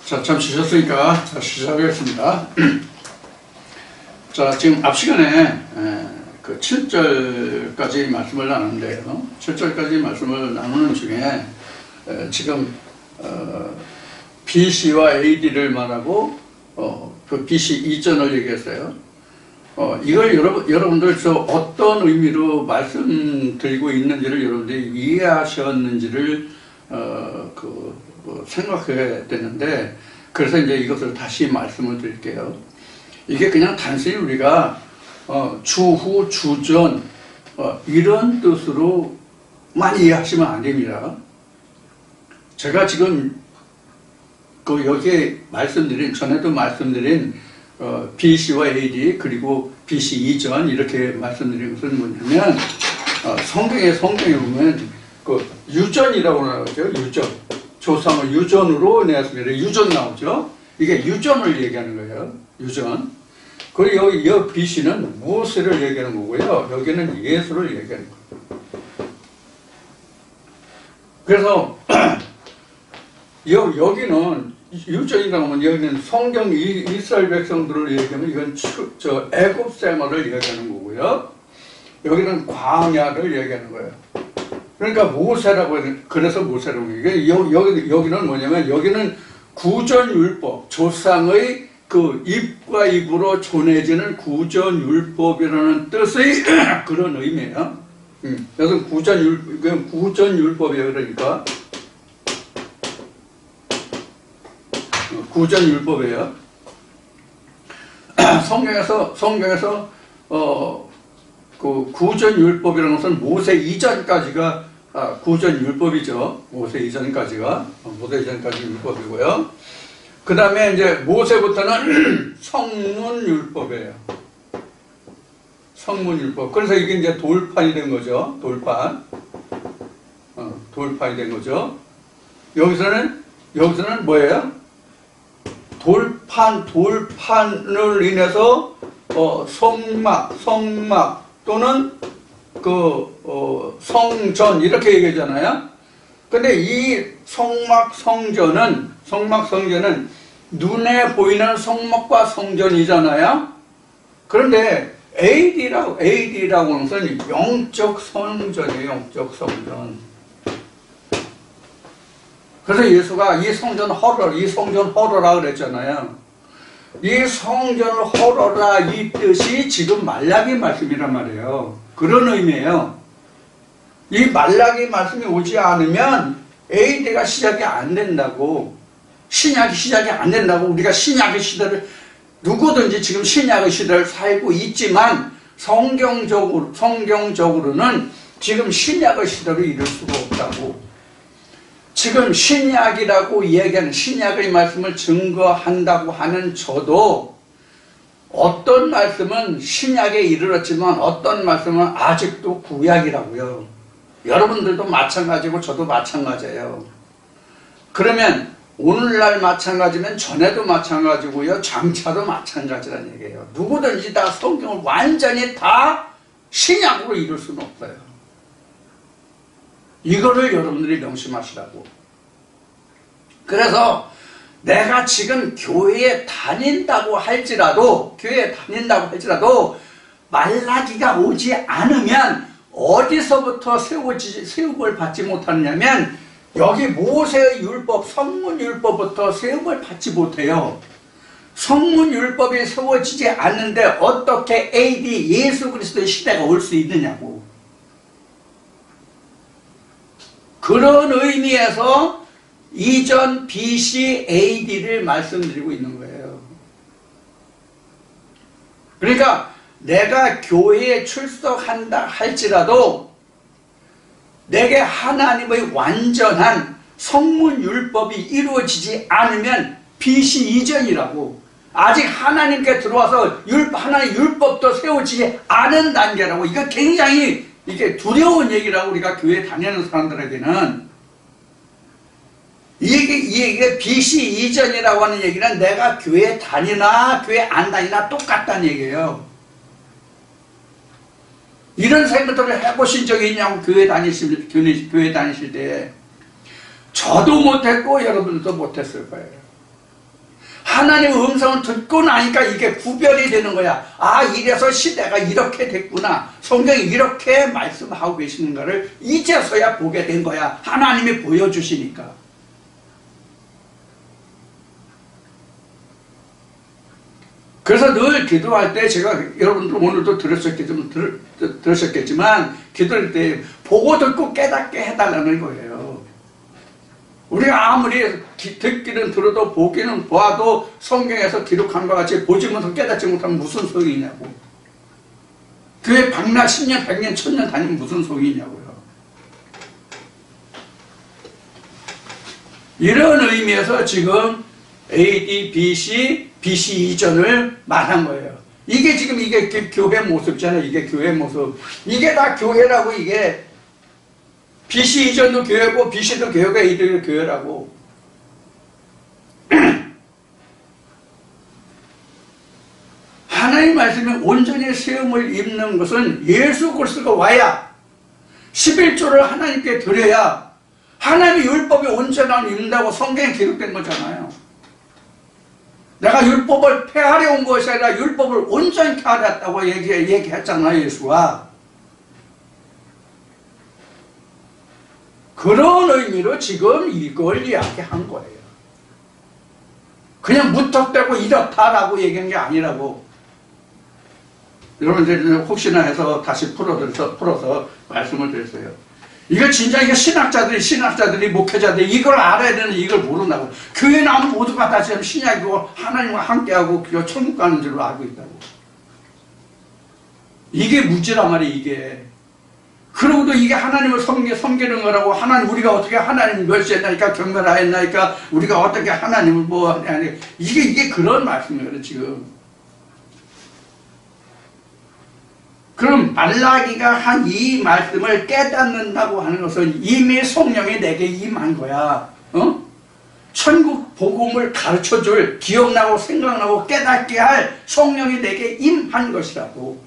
자, 잠시 쉬셨으니까 시작하겠습니다. 자, 지금 앞 시간에 그 7절까지 말씀을 나누는데요. 7절까지 말씀을 나누는 중에 지금 BC와 AD를 말하고 그 BC 이전을 얘기했어요. 이걸 여러분들 어떤 의미로 말씀드리고 있는지를 여러분들이 이해하셨는지를 생각해야 되는데, 그래서 이제 이것을 다시 말씀을 드릴게요. 이게 그냥 단순히 우리가 주후, 주전 이런 뜻으로만 이해하시면 안 됩니다. 제가 지금 여기에 전에도 말씀드린 BC와 AD 그리고 BC 이전 이렇게 말씀드린 것은 뭐냐면, 성경에 보면 그 유전이라고 나오죠. 유전. 조상을 유전으로 내었습니다. 유전 나오죠. 이게 유전을 얘기하는 거예요. 유전. 그리고 여기 BC는 무엇을 얘기하는 거고요. 여기는 예수를 얘기하는 거예요. 그래서 여기는 유전이라고 하면 여기는 성경 이스라엘 백성들을 얘기하면 이건 애굽 생활을 얘기하는 거고요. 여기는 광야를 얘기하는 거예요. 그러니까 모세라고 해요. 그래서 모세라고 해요. 여기는 뭐냐면, 여기는 구전율법, 조상의 그 입과 입으로 전해지는 구전율법이라는 뜻의 그런 의미예요. 그래서 구전율법이에요. 그러니까 구전율법이에요. 성경에서 그 구전율법이라는 것은 모세 이전까지가 구전율법이죠. 모세 이전까지 율법이고요. 그 다음에 이제 모세부터는 성문율법이에요. 성문율법. 그래서 이게 이제 돌판이 된 거죠. 돌판이 된 거죠. 여기서는 뭐예요? 돌판을 인해서 성막 또는 성전 이렇게 얘기하잖아요. 근데 이 성막성전은 눈에 보이는 성막과 성전이잖아요. 그런데 AD라고 하는 것은 영적 성전이에요. 영적 성전. 그래서 예수가 이 성전 헐어라 그랬잖아요. 이 성전을 헐어라, 이 뜻이 지금 말라기 말씀이란 말이에요. 그런 의미예요. 이 말라기 말씀이 오지 않으면 AD가 시작이 안 된다고, 신약이 시작이 안 된다고. 우리가 신약의 시대를, 누구든지 지금 신약의 시대를 살고 있지만 성경적으로는 지금 신약의 시대를 이룰 수가 없다고. 지금 신약이라고 얘기하는, 신약의 말씀을 증거한다고 하는 저도 어떤 말씀은 신약에 이르렀지만 어떤 말씀은 아직도 구약이라고요. 여러분들도 마찬가지고 저도 마찬가지예요. 그러면 오늘날 마찬가지면 전에도 마찬가지고요. 장차도 마찬가지라는 얘기예요. 누구든지 다 성경을 완전히 다 신약으로 이룰 수는 없어요. 이거를 여러분들이 명심하시라고. 그래서 내가 지금 교회에 다닌다고 할지라도 말라기가 오지 않으면 어디서부터 세움을 받지 못하느냐면, 여기 모세의 율법, 성문율법부터 세움을 받지 못해요. 성문율법이 세워지지 않는데 어떻게 AD 예수 그리스도의 시대가 올 수 있느냐고. 그런 의미에서 이전 BC AD를 말씀드리고 있는 거예요. 그러니까 내가 교회에 출석한다 할지라도 내게 하나님의 완전한 성문율법이 이루어지지 않으면 BC 이전이라고. 아직 하나님께 들어와서 하나님의 율법도 세워지지 않은 단계라고. 이거 굉장히 이게 두려운 얘기라고. 우리가 교회 다니는 사람들에게는 이게 BC 이전이라고 하는 얘기는 내가 교회 다니나 교회 안 다니나 똑같다는 얘기예요. 이런 생각들을 해보신 적이 있냐고. 교회 다니실 때 저도 못했고 여러분들도 못했을 거예요. 하나님의 음성을 듣고 나니까 이게 구별이 되는 거야. 아, 이래서 시대가 이렇게 됐구나. 성경이 이렇게 말씀하고 계시는 거를 이제서야 보게 된 거야. 하나님이 보여주시니까. 그래서 늘 기도할 때 제가 여러분들 오늘도 들으셨겠지만 기도할 때 보고 듣고 깨닫게 해달라는 거예요. 우리가 아무리 듣기는 들어도 보기는 보아도 성경에서 기록한 것 같이 보지 못하고 깨닫지 못하면 무슨 소용이 있냐고. 교회 박나 10년, 100년, 1000년 다니면 무슨 소용이 있냐고요. 이런 의미에서 지금 AD, BC 이전을 말한 거예요. 이게 지금 이게 교회 모습이잖아요. 이게 교회 모습. 이게 다 교회라고. 이게 BC 이전도 교회고 BC도 교회가 AD도 교회라고. 하나님 말씀에 온전히 세움을 입는 것은 예수 그리스도가 와야 11조를 하나님께 드려야 하나님의 율법이 온전함을 입는다고 성경에 기록된 거잖아요. 내가 율법을 폐하려 온 것이 아니라 율법을 온전히 하렸다고 얘기했잖아요, 예수가. 그런 의미로 지금 이걸 이야기한 거예요. 그냥 무턱대고 이렇다라고 얘기한 게 아니라고. 여러분, 이제 혹시나 해서 다시 풀어서 말씀을 드렸어요. 이거 진짜 이거 신학자들이 목회자들이 이걸 알아야 되는 이걸 모른다고. 교회 나오면 모두가 다 지금 신약이고 하나님과 함께하고 천국 가는 줄로 알고 있다고. 이게 무지란 말이에요, 이게. 그러고도 이게 하나님을 섬기는 거라고. 하나님, 우리가 어떻게 하나님을 멸시했나니까, 경멸하였나니까, 우리가 어떻게 하나님을 이게 그런 말씀이에요, 지금. 그럼 말라기가 한 이 말씀을 깨닫는다고 하는 것은 이미 성령이 내게 임한 거야. 천국 복음을 가르쳐줄, 기억나고 생각나고 깨닫게 할 성령이 내게 임한 것이라고.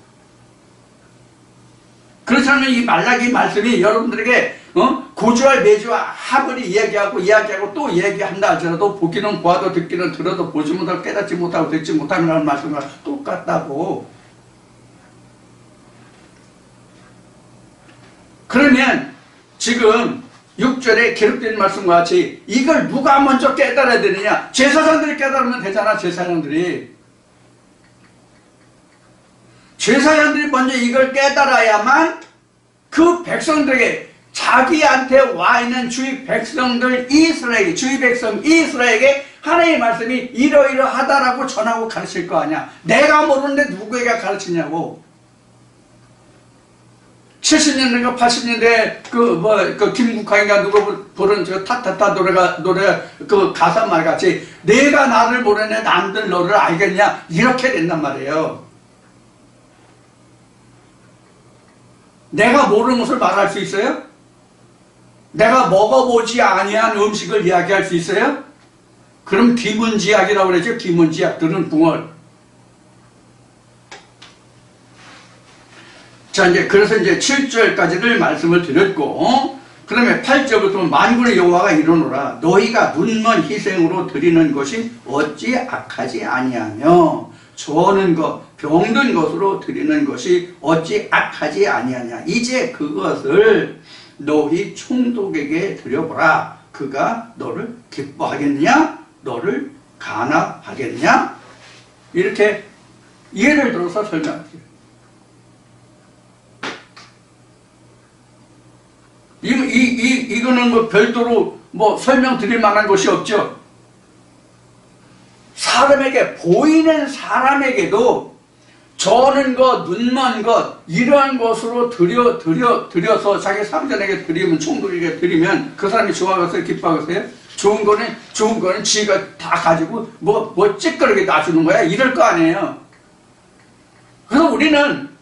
그렇다면 이 말라기 말씀이 여러분들에게 고주할 매주와 합을 이야기하고 또 이야기한다 할지라도 보기는 보아도 듣기는 들어도 보지 못하고 깨닫지 못하고 듣지 못하는 말씀과 똑같다고. 그러면 지금 6절에 기록된 말씀과 같이 이걸 누가 먼저 깨달아야 되느냐? 제사장들이 깨달으면 되잖아. 제사장들이 먼저 이걸 깨달아야만 그 백성들에게, 자기한테 와 있는 주의 백성들 주의 백성 이스라엘에게 하나님의 말씀이 이러이러하다라고 전하고 가르칠 거 아니야. 내가 모르는데 누구에게 가르치냐고. 70년대인가 80년대 김국환인가 누가 부른 타타타 노래 그 가사 말 같이 내가 나를 모르네 남들 너를 알겠냐 이렇게 된단 말이에요. 내가 모르는 것을 말할 수 있어요? 내가 먹어보지 아니한 음식을 이야기할 수 있어요? 그럼 기문지약이라고 그러죠. 기문지약 들은 붕어를. 자, 그래서 이제 7절까지를 말씀을 드렸고, 그 다음에 8절부터 만군의 여호와가 이르노라. 너희가 눈먼 희생으로 드리는 것이 어찌 악하지 아니하며, 저는 병든 것으로 드리는 것이 어찌 악하지 아니하냐. 이제 그것을 너희 총독에게 드려보라. 그가 너를 기뻐하겠느냐? 너를 간합하겠느냐? 이렇게 예를 들어서 설명할게요. 이거는 별도로 설명드릴 만한 것이 없죠. 사람에게, 보이는 사람에게도 저는 눈먼 것, 이러한 것으로 드려서 자기 상전에게 드리면, 총독에게 드리면 그 사람이 좋아하겠어요? 기뻐하겠어요? 좋은 거는 지가 다 가지고 찌끄러게 놔주는 거야? 이럴 거 아니에요. 그래서 우리는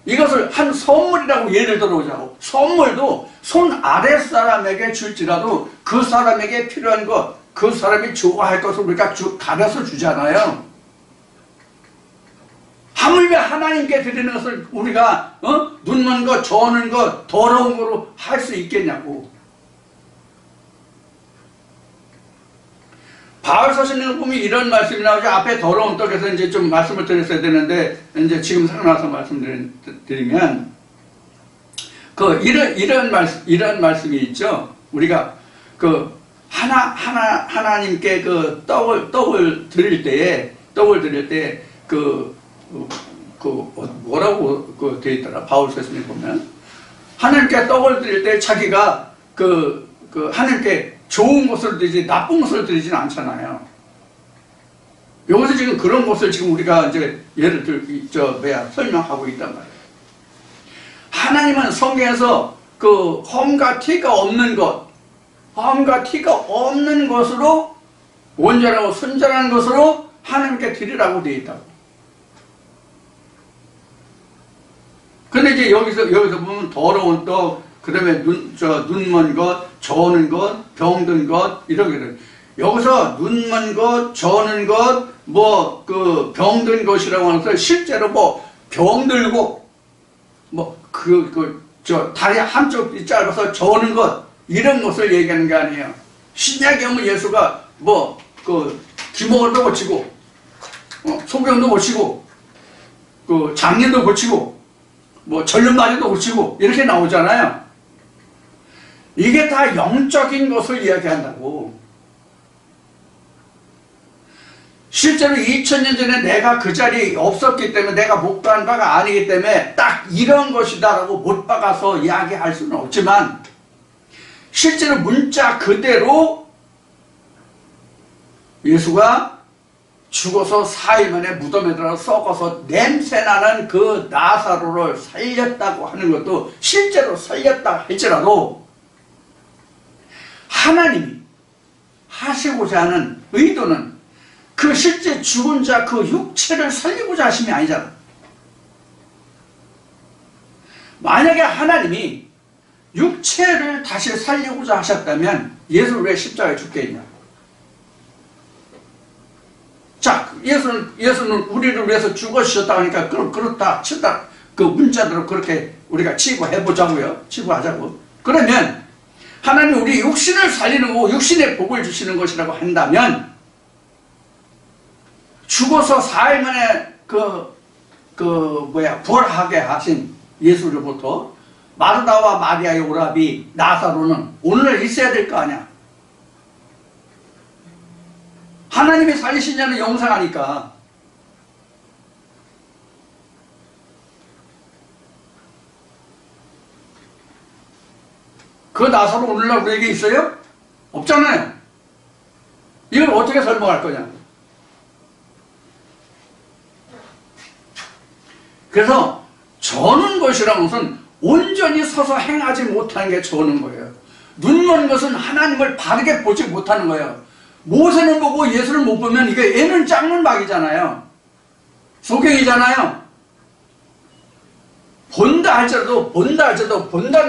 이것을 한 선물이라고 예를 들어보자고. 선물도 손 아랫사람에게 줄지라도 그 사람에게 필요한 것, 그 사람이 좋아할 것을 우리가 가려서 주잖아요. 하물며 하나님께 드리는 것을 우리가 눈먼 것, 저는 것, 더러운 거로 할 수 있겠냐고. 바울 서신을 보면 이런 말씀이 나오죠. 앞에 더러운 떡에서 이제 좀 말씀을 드렸어야 되는데, 이제 지금 생각나서 말씀드리면, 이런 말씀이 있죠. 우리가 하나님께 떡을 드릴 때에, 뭐라고 되어 있더라. 바울 서신에 보면. 하나님께 떡을 드릴 때 자기가 하나님께 좋은 것을 드리지 나쁜 것을 드리지는 않잖아요. 여기서 지금 그런 것을 지금 우리가 이제 설명하고 있단 말이에요. 하나님은 성경에서 험과 티가 없는 것으로 온전하고 순전한 것으로 하나님께 드리라고 되어 있다고. 근데 이제 여기서 보면 더러운 떡, 그 다음에 눈먼 것, 저는 것, 병든 것, 이런 게 여기서 눈먼 것, 저는 것, 병든 것이라고 하는 것을 실제로 병들고, 다리 한쪽이 짧아서 저는 것, 이런 것을 얘기하는 게 아니에요. 신약에 오면 예수가 기목을도 고치고, 소경도 고치고, 장년도 고치고, 전륜마리도 고치고, 이렇게 나오잖아요. 이게 다 영적인 것을 이야기한다고. 실제로 2000년 전에 내가 그 자리에 없었기 때문에 내가 못 간 바가 아니기 때문에 딱 이런 것이다라고 못 박아서 이야기할 수는 없지만 실제로 문자 그대로 예수가 죽어서 4일 만에 무덤에 들어 썩어서 냄새나는 그 나사로를 살렸다고 하는 것도 실제로 살렸다 할지라도 하나님이 하시고자 하는 의도는 그 실제 죽은 자 그 육체를 살리고자 하심이 아니잖아. 만약에 하나님이 육체를 다시 살리고자 하셨다면 예수를 왜 십자가에 죽겠냐? 자, 예수는 우리를 위해서 죽으셨다 하니까 그렇다 치다 그 문자대로 그렇게 우리가 치부해보자고요. 치부하자고. 그러면 하나님이 우리 육신을 살리는 거고 육신의 복을 주시는 것이라고 한다면 죽어서 4일 만에 부활하게 하신 예수로부터 마르다와 마리아의 오라비 나사로는 오늘날 있어야 될 거 아니야. 하나님이 살리신 자는 영생하니까. 그 나사로 오늘날 우리에게 있어요? 없잖아요. 이걸 어떻게 설명할 거냐. 그래서 저는 것이라는 것은 온전히 서서 행하지 못하는 게 저는 거예요. 눈먼 것은 하나님을 바르게 보지 못하는 거예요. 모세는 보고 예수를 못 보면 이게 애는 짝는 막이잖아요. 소경이잖아요. 본다는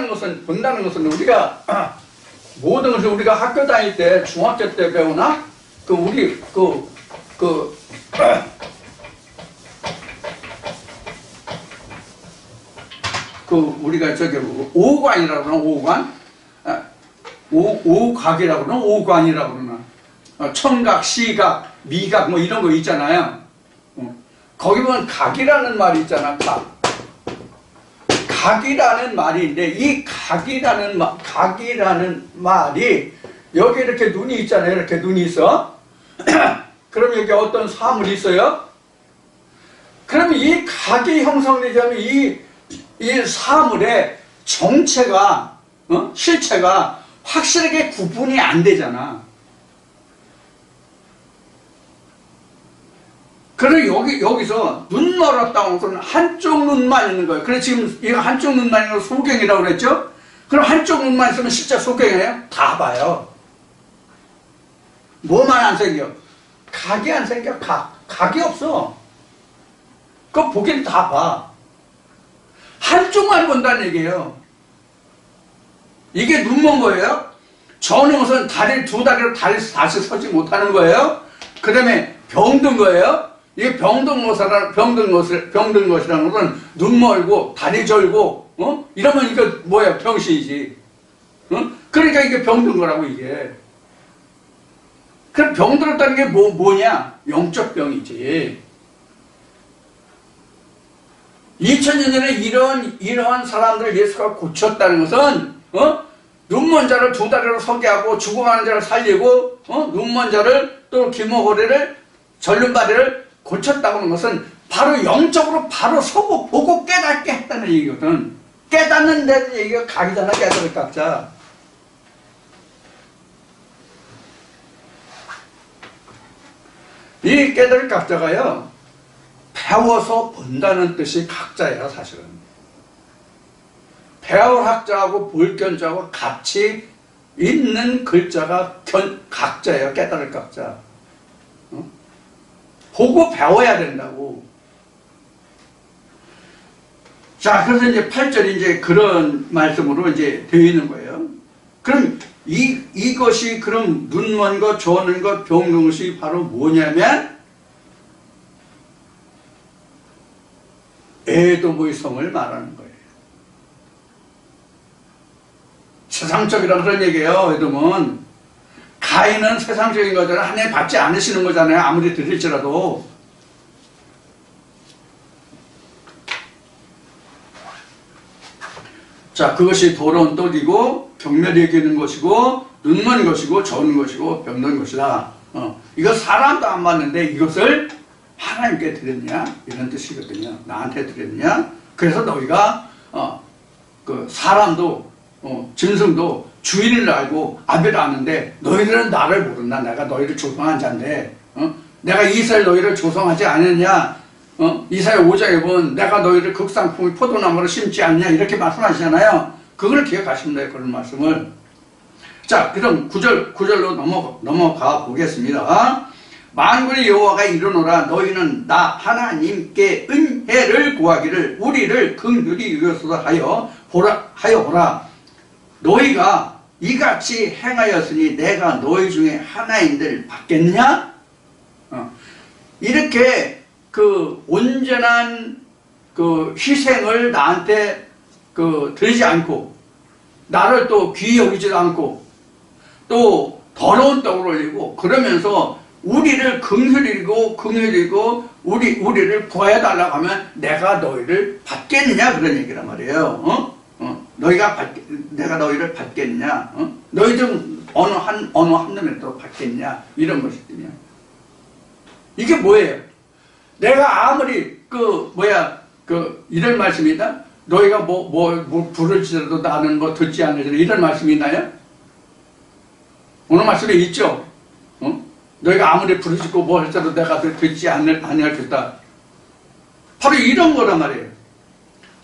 것은 우리가 모든 것을 우리가 학교 다닐 때 중학교 때 배우나 우리가 오관이라고 그러나 오관? 오각이라고 그러나 오관이라고 그러나 청각, 시각, 미각 이런 거 있잖아요. 거기 보면 각이라는 말이 있잖아. 각이라는 말인데 이 각이라는 말이 여기 이렇게 눈이 있잖아요. 이렇게 눈이 있어. 그럼 여기 어떤 사물이 있어요? 그럼 이 각이 형성되자면 이 사물의 정체가 실체가 확실하게 구분이 안 되잖아. 그리고 여기서 눈 멀었다고 하면 한쪽 눈만 있는 거예요. 그래서 지금 이거 한쪽 눈만 있는 거 소경이라고 그랬죠? 그럼 한쪽 눈만 있으면 진짜 소경이에요? 다 봐요. 뭐만 안 생겨? 각이 안 생겨. 각이 없어. 그거 보기엔 다 봐. 한쪽만 본다는 얘기예요. 이게 눈먼 거예요. 저는 우선 두 다리로 다시 서지 못하는 거예요. 그 다음에 병든 거예요. 이게 병든 것이라는 것은 눈 멀고 다리 절고 이러면 이거 뭐야? 병신이지. 그러니까 이게 병든 거라고 이게. 그럼 병 들었다는 게 뭐냐? 영적 병이지. 2000년 전에 이러한 사람들을 예수가 고쳤다는 것은, 눈먼 자를 두 다리로 서게 하고, 죽어가는 자를 살리고, 눈먼 자를 또 기모고리를, 절름발이를 고쳤다고 하는 것은 바로 영적으로 바로 서고 보고 깨닫게 했다는 얘기거든. 깨닫는 데 얘기가 각이잖아, 깨달을 각자. 이 깨달을 각자가요, 배워서 본다는 뜻이 각자예요, 사실은. 배울 학자하고 볼견자하고 같이 있는 글자가 각자예요, 깨달을 각자. 보고 배워야 된다고. 자, 그래서 이제 8절이 이제 그런 말씀으로 이제 되어 있는 거예요. 그럼 이것이 그럼 눈먼 것, 저는 것, 병든 것이 바로 뭐냐면 에도모의 성을 말하는 거예요. 세상적이라는 그런 얘기예요. 에돔은 가인은 세상적인 거잖아요. 하나님 받지 않으시는 거잖아요. 아무리 드릴지라도. 자, 그것이 더러운 떡이고 경멸이 여기는 것이고 눈먼 것이고 저는 것이고 병든 것이다. 이거 사람도 안 받는데 이것을 하나님께 드렸냐? 이런 뜻이거든요. 나한테 드렸냐? 그래서 너희가 그 사람도 짐승도 주인을 알고 아벨을 아는데 너희들은 나를 모른다. 내가 너희를 조성한 자인데 내가 이스라엘 너희를 조성하지 않았냐? 이사야 5장에 보면 내가 너희를 극상품의 포도나무를 심지 않냐 이렇게 말씀하시잖아요. 그걸 기억하시면 돼요. 그런 말씀을. 자, 그럼 9절로 넘어가 보겠습니다. 만군의 여호와가 이르노라 너희는 나 하나님께 은혜를 구하기를 우리를 긍휼히 여기소서 하여 보라. 너희가 이같이 행하였으니 내가 너희 중에 하나인들 받겠느냐? 이렇게 그 온전한 그 희생을 나한테 그 드리지 않고 나를 또 귀히 여기지도 않고 또 더러운 떡을 올리고 그러면서 우리를 긍휼히고 우리를 구하여달라고 하면 내가 너희를 받겠느냐 그런 얘기란 말이에요. 내가 너희를 받겠느냐? 너희 중 어느 한 놈이라도 받겠냐? 이런 것이거든요. 이게 뭐예요? 내가 아무리 이런 말씀이다. 너희가 뭐 부를지라도 나는 뭐 듣지 않으리라 이런 말씀이 있나요? 오늘 말씀에 있죠. 너희가 아무리 부르짖고 뭐 할지라도 내가 듣지 아니하겠다. 바로 이런 거란 말이에요.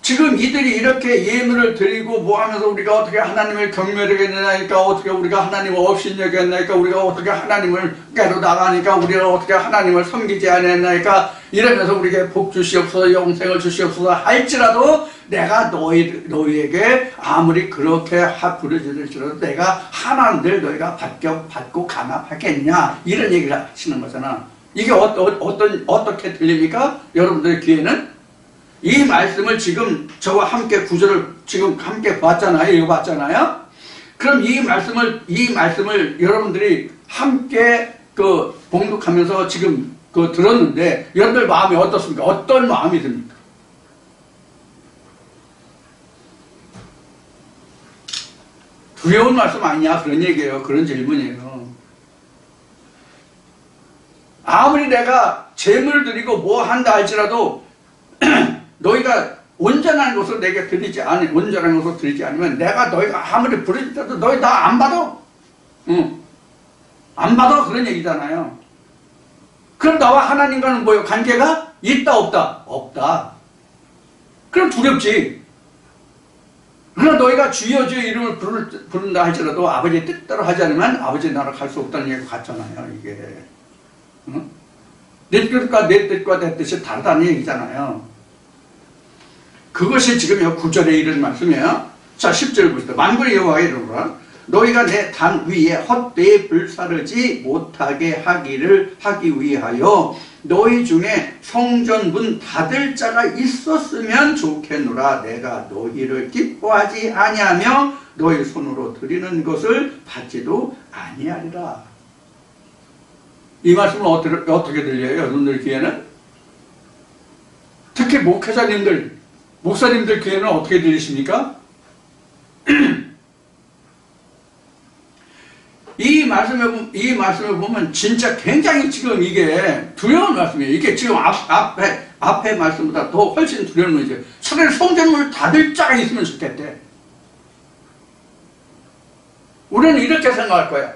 지금 이들이 이렇게 예물을 드리고 뭐 하면서 우리가 어떻게 하나님을 경멸하겠느냐니까 어떻게 우리가 하나님을 업신여겼나니까 우리가 어떻게 하나님을 깨로 나가니까 우리가 어떻게 하나님을 섬기지 않았나니까 이러면서 우리에게 복 주시옵소서 영생을 주시옵소서 할지라도 내가 너희에게 아무리 그렇게 부르짖을지라도 내가 하나님들 너희가 받고 간합하겠냐 이런 얘기를 하시는 거잖아. 이게 어떻게 들립니까? 여러분들의 귀에는? 이 말씀을 지금 저와 함께 구절을 지금 함께 봤잖아요. 읽어봤잖아요. 그럼 이 말씀을 여러분들이 함께 봉독하면서 지금 들었는데 여러분들 마음이 어떻습니까? 어떤 마음이 듭니까? 두려운 말씀 아니냐? 그런 얘기예요. 그런 질문이에요. 아무리 내가 재물을 드리고 뭐 한다 할지라도 너희가 온전한 것을 내게 온전한 것을 드리지 않으면 내가 너희가 아무리 부르짖어도 너희 다 안 받아. 안 받아 그런 얘기잖아요. 그럼 나와 하나님과는 뭐예요? 관계가 있다 없다? 없다. 그럼 두렵지. 그러나 너희가 주여 이름을 부른다 할지라도 아버지의 뜻대로 하지 않으면 아버지 나라 갈 수 없다는 얘기가 같잖아요. 이게 내 뜻과 내 뜻이 다르다는 얘기잖아요. 그것이 지금 9절에 이런 말씀이에요. 자, 10절 보시다. 만군의 여호와가 이르노라 너희가 내 단 위에 헛되이 불사르지 못하게 하기 위하여 너희 중에 성전 문 닫을 자가 있었으면 좋겠노라. 내가 너희를 기뻐하지 아니하며 너희 손으로 드리는 것을 받지도 아니하리라. 이 말씀은 어떻게 들려요? 여러분들 귀에는? 특히 목회자님들, 목사님들 귀에는 어떻게 들리십니까? 이 말씀을 보면 진짜 굉장히 지금 이게 두려운 말씀이에요. 이게 지금 앞에 말씀보다 더 훨씬 두려운 거죠. 차라리 성전문을 닫을 자가 있으면 좋겠대. 우리는 이렇게 생각할 거야.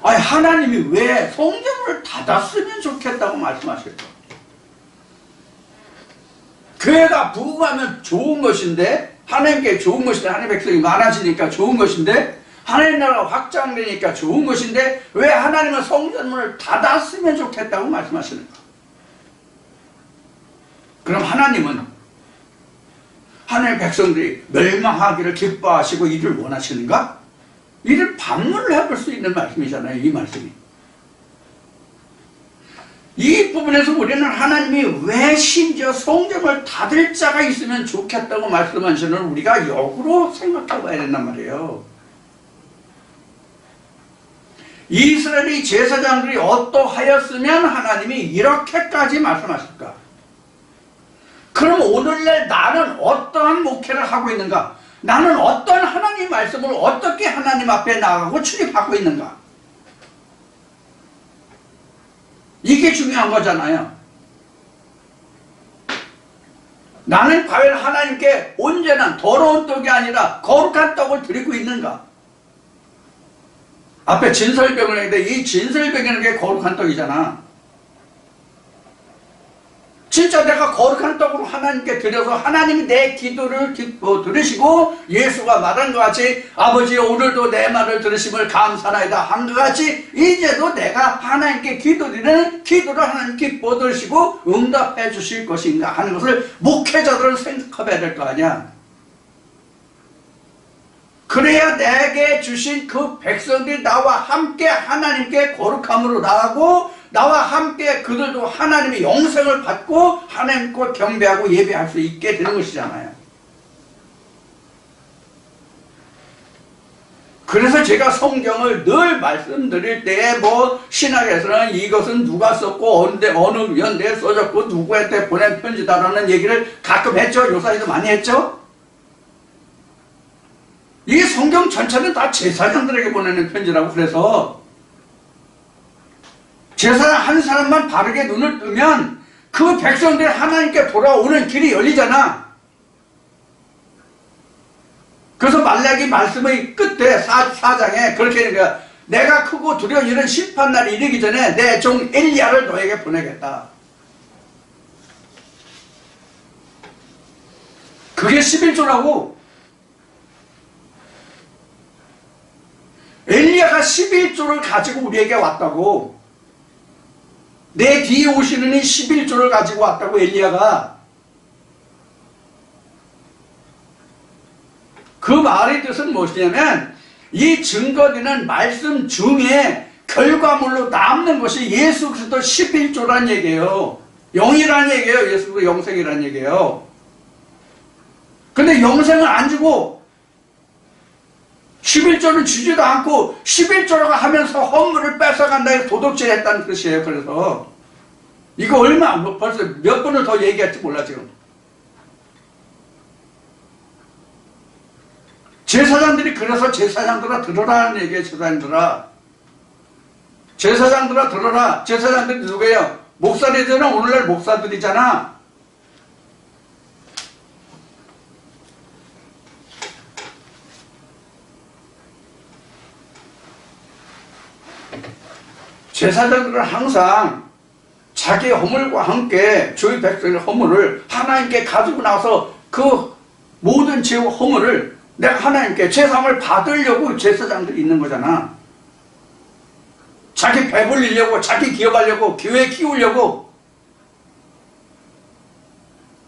아니, 하나님이 왜 성전문을 닫았으면 좋겠다고 말씀하실까? 교회가 부흥하면 좋은 것인데, 하나님께 좋은 것인데, 하나님의 백성이 많아지니까 좋은 것인데, 하나님 나라가 확장되니까 좋은 것인데, 왜 하나님은 성전문을 닫았으면 좋겠다고 말씀하시는가? 그럼 하나님은 하나님의 백성들이 멸망하기를 기뻐하시고 이를 원하시는가? 이를 반문을 해볼 수 있는 말씀이잖아요, 이 말씀이. 이 부분에서 우리는 하나님이 왜 심지어 성전을 닫을 자가 있으면 좋겠다고 말씀하시는 우리가 역으로 생각해 봐야 된단 말이에요. 이스라엘의 제사장들이 어떠하였으면 하나님이 이렇게까지 말씀하실까? 그럼 오늘날 나는 어떠한 목회를 하고 있는가? 나는 어떤 하나님 말씀을 어떻게 하나님 앞에 나가고 출입하고 있는가? 이게 중요한 거잖아요. 나는 과연 하나님께 온전한 더러운 떡이 아니라 거룩한 떡을 드리고 있는가? 앞에 진설병을 했는데 이 진설병이라는 게 거룩한 떡이잖아. 진짜 내가 거룩한 떡으로 하나님께 드려서 하나님이 내 기도를 들으시고 예수가 말한 것 같이 아버지 오늘도 내 말을 들으심을 감사하나이다 한 것 같이 이제도 내가 하나님께 기도드리는 기도를 하나님 기뻐 들으시고 응답해 주실 것인가 하는 것을 목회자들은 생각해야 될 거 아니야. 그래야 내게 주신 그 백성들이 나와 함께 하나님께 거룩함으로 나가고 나와 함께 그들도 하나님의 영생을 받고 하나님께 경배하고 예배할 수 있게 되는 것이잖아요. 그래서 제가 성경을 늘 말씀드릴 때 뭐 신학에서는 이것은 누가 썼고 어느 연대에 써졌고 누구한테 보낸 편지다라는 얘기를 가끔 했죠. 요사이도 많이 했죠. 이 성경 전체는 다 제사장들에게 보내는 편지라고. 그래서 제사장 한 사람만 바르게 눈을 뜨면 그 백성들이 하나님께 돌아오는 길이 열리잖아. 그래서 말라기 말씀의 끝에 4장에 그렇게 하는 거야. 내가 크고 두려운 이런 심판날이 이르기 전에 내 종 엘리야를 너에게 보내겠다. 그게 11조라고. 엘리야가 11조를 가지고 우리에게 왔다고. 내 뒤에 오시는 이 11조를 가지고 왔다고. 엘리야가. 그 말의 뜻은 무엇이냐면 이 증거되는 말씀 중에 결과물로 남는 것이 예수 그리스도 11조란 얘기예요. 영이란 얘기예요. 예수 그리스도 영생이란 얘기예요. 근데 영생을 안 주고 11조는 주지도 않고 11조라고 하면서 헌물을 뺏어간다 해서 도둑질 했다는 뜻이에요. 그래서 이거 벌써 몇 번을 더 얘기할지 몰라 지금. 제사장들이 그래서 제사장들아 들어라는 얘기예요. 제사장들아 들어라. 제사장들이 누구예요? 목사들이잖아. 오늘날 목사들이잖아. 제사장들은 항상 자기 허물과 함께 주의 백성의 허물을 하나님께 가지고 나서 그 모든 죄와 허물을 내가 하나님께 제사함을 받으려고 제사장들이 있는 거잖아. 자기 배불리려고, 자기 기업하려고, 교회 키우려고.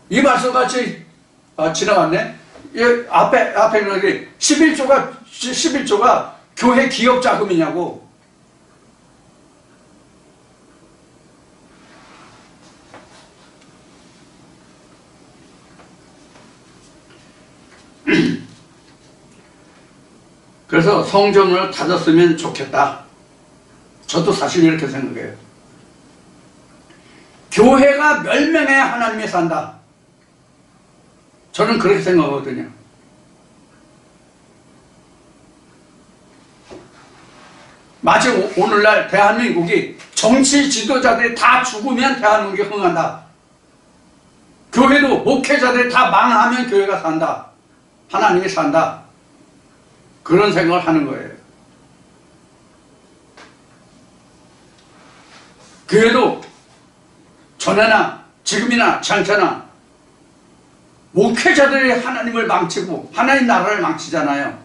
이 말씀같이 지나갔네. 앞에 있는 게 11조가 교회 기업 자금이냐고. 그래서 성전을 닫았으면 좋겠다. 저도 사실 이렇게 생각해요. 교회가 멸명해야 하나님이 산다. 저는 그렇게 생각하거든요. 마치 오늘날 대한민국이 정치 지도자들이 다 죽으면 대한민국이 흥한다. 교회도 목회자들이 다 망하면 교회가 산다. 하나님이 산다. 그런 생각을 하는 거예요. 교회도 전에나 지금이나 장차나 목회자들이 하나님을 망치고 하나님 나라를 망치잖아요.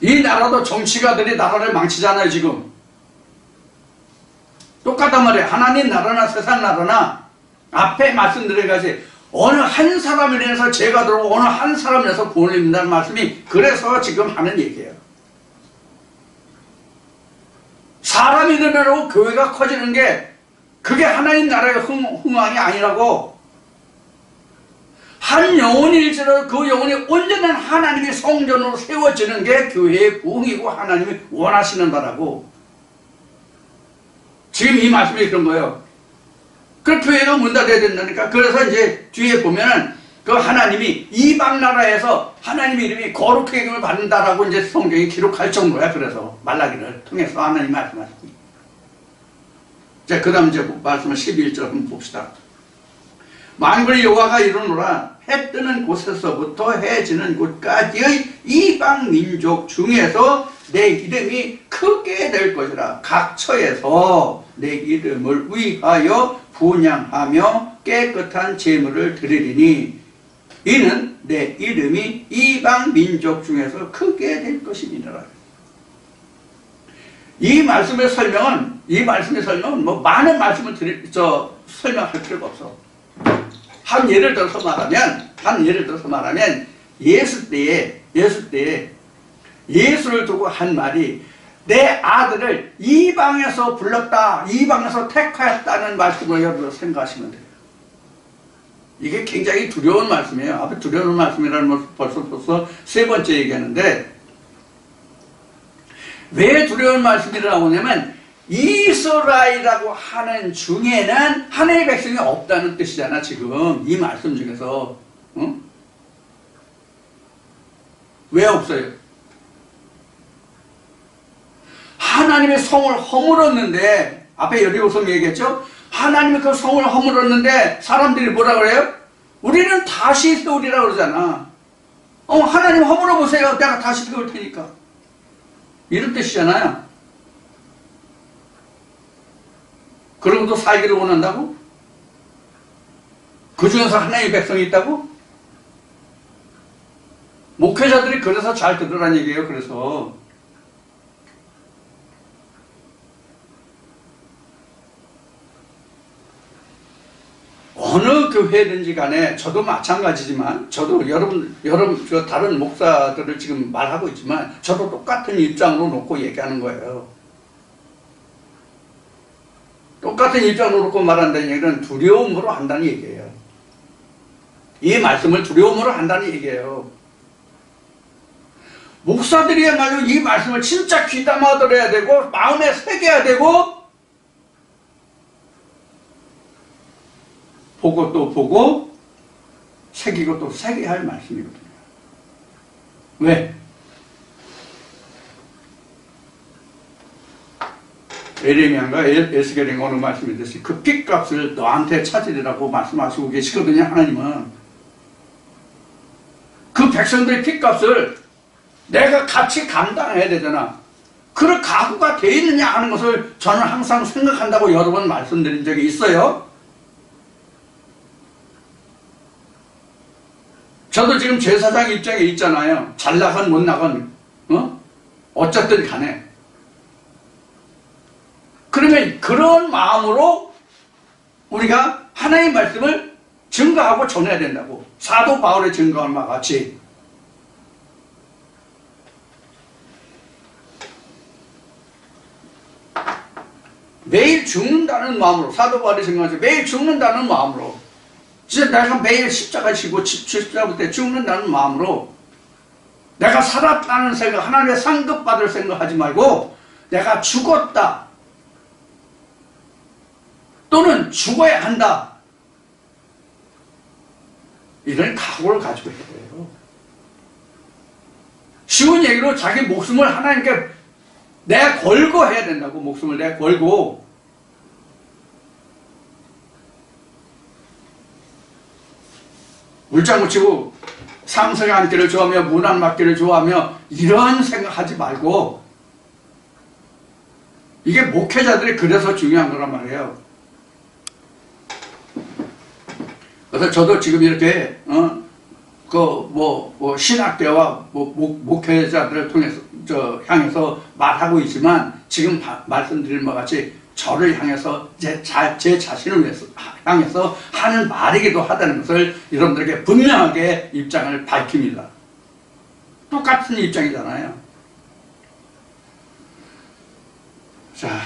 이 나라도 정치가들이 나라를 망치잖아요. 지금 똑같단 말이에요. 하나님 나라나 세상 나라나 앞에 말씀드려가지 어느 한 사람에 인해서 죄가 들어오고 어느 한 사람에 인해서 구원을 입는다는 말씀이 그래서 지금 하는 얘기예요. 사람이 늘어나고 교회가 커지는 게 그게 하나님 나라의 흥왕이 아니라고. 한 영혼일지라도 그 영혼이 온전한 하나님의 성전으로 세워지는 게 교회의 부흥이고 하나님이 원하시는 바라고. 지금 이 말씀이 그런 거예요. 그 교회가 문 닫아야 된다니까. 그래서 이제 뒤에 보면은 그 하나님이 이방 나라에서 하나님의 이름이 거룩하게 여김을 받는다라고 이제 성경이 기록할 정도야. 그래서 말라기를 통해서 하나님이 말씀하십니다. 자, 그 다음 이제 말씀을 11절 한번 봅시다. 만군의 여호와가 이르노라. 해 뜨는 곳에서부터 해 지는 곳까지의 이방 민족 중에서 내 이름이 크게 될 것이라. 각 처에서 내 이름을 위하여 분향하며 깨끗한 제물을 드리리니 이는 내 이름이 이방 민족 중에서 크게 될 것이니라. 이 말씀의 설명은 뭐 많은 말씀을 설명할 필요가 없어. 한 예를 들어서 말하면 예수 때에 예수를 두고 한 말이 내 아들을 이방에서 불렀다, 이방에서 택하였다는 말씀을 여러분 생각하시면 돼요. 이게 굉장히 두려운 말씀이에요. 앞에 두려운 말씀이라는 것을 벌써 세 번째 얘기하는데, 왜 두려운 말씀이라고 하냐면 이스라엘이라고 하는 중에는 하나님의 백성이 없다는 뜻이잖아. 지금 이 말씀 중에서. 응? 왜 없어요? 하나님의 성을 허물었는데, 앞에 여리고성 얘기했죠? 하나님이 그 성을 허물었는데 사람들이 뭐라 그래요? 우리는 다시 세우리라 그러잖아. 하나님 허물어 보세요. 내가 다시 세울 테니까. 이런 뜻이잖아요. 그러고도 살기를 원한다고? 그 중에서 하나님의 백성이 있다고? 목회자들이 그래서 잘 들으라는 얘기예요. 그래서 어느 교회든지 간에 저도 마찬가지지만, 저도 여러분 다른 목사들을 지금 말하고 있지만 저도 똑같은 입장으로 놓고 얘기하는 거예요. 똑같은 입장으로 놓고 말한다는 얘기는 두려움으로 한다는 얘기예요. 이 말씀을 두려움으로 한다는 얘기예요. 목사들이야말로 이 말씀을 진짜 귀담아 들어야 되고 마음에 새겨야 되고 보고 또 보고 새기고 또 새겨야 할 말씀이거든요. 왜? 에레미야인가 에스겔인가 어느 말씀이 있듯이 그 핏값을 너한테 찾으리라고 말씀하시고 계시거든요. 하나님은 그 백성들의 핏값을 내가 같이 감당해야 되잖아. 그럴 각오가 돼 있느냐 하는 것을 저는 항상 생각한다고 여러 번 말씀드린 적이 있어요. 저도 지금 제사장 입장에 있잖아요. 잘 나건 못 나건 어쨌든 간에. 그러면 그런 마음으로 우리가 하나님의 말씀을 증거하고 전해야 된다고. 사도 바울의 증거한 바와 같이. 매일 죽는다는 마음으로, 사도 바울이 증거하죠. 매일 죽는다는 마음으로, 진짜 내가 매일 십자가 지고 십자가 때 죽는다는 마음으로 내가 살았다는 생각, 하나님의 상급받을 생각하지 말고 내가 죽었다 또는 죽어야 한다 이런 각오를 가지고 있는 거예요. 쉬운 얘기로 자기 목숨을 하나님께 내가 걸고 해야 된다고. 목숨을 내가 걸고. 물장구 치고 상석에 앉기를 좋아하며 문안 맞기를 좋아하며 이런 생각하지 말고. 이게 목회자들이 그래서 중요한 거란 말이에요. 그래서 저도 지금 이렇게 신학대와 목회자들을 통해서 향해서 말하고 있지만 지금 말씀드린 바와 같이 저를 향해서 제 자신을 위해서 향해서 하는 말이기도 하다는 것을 여러분들에게 분명하게 입장을 밝힙니다. 똑같은 입장이잖아요. 자,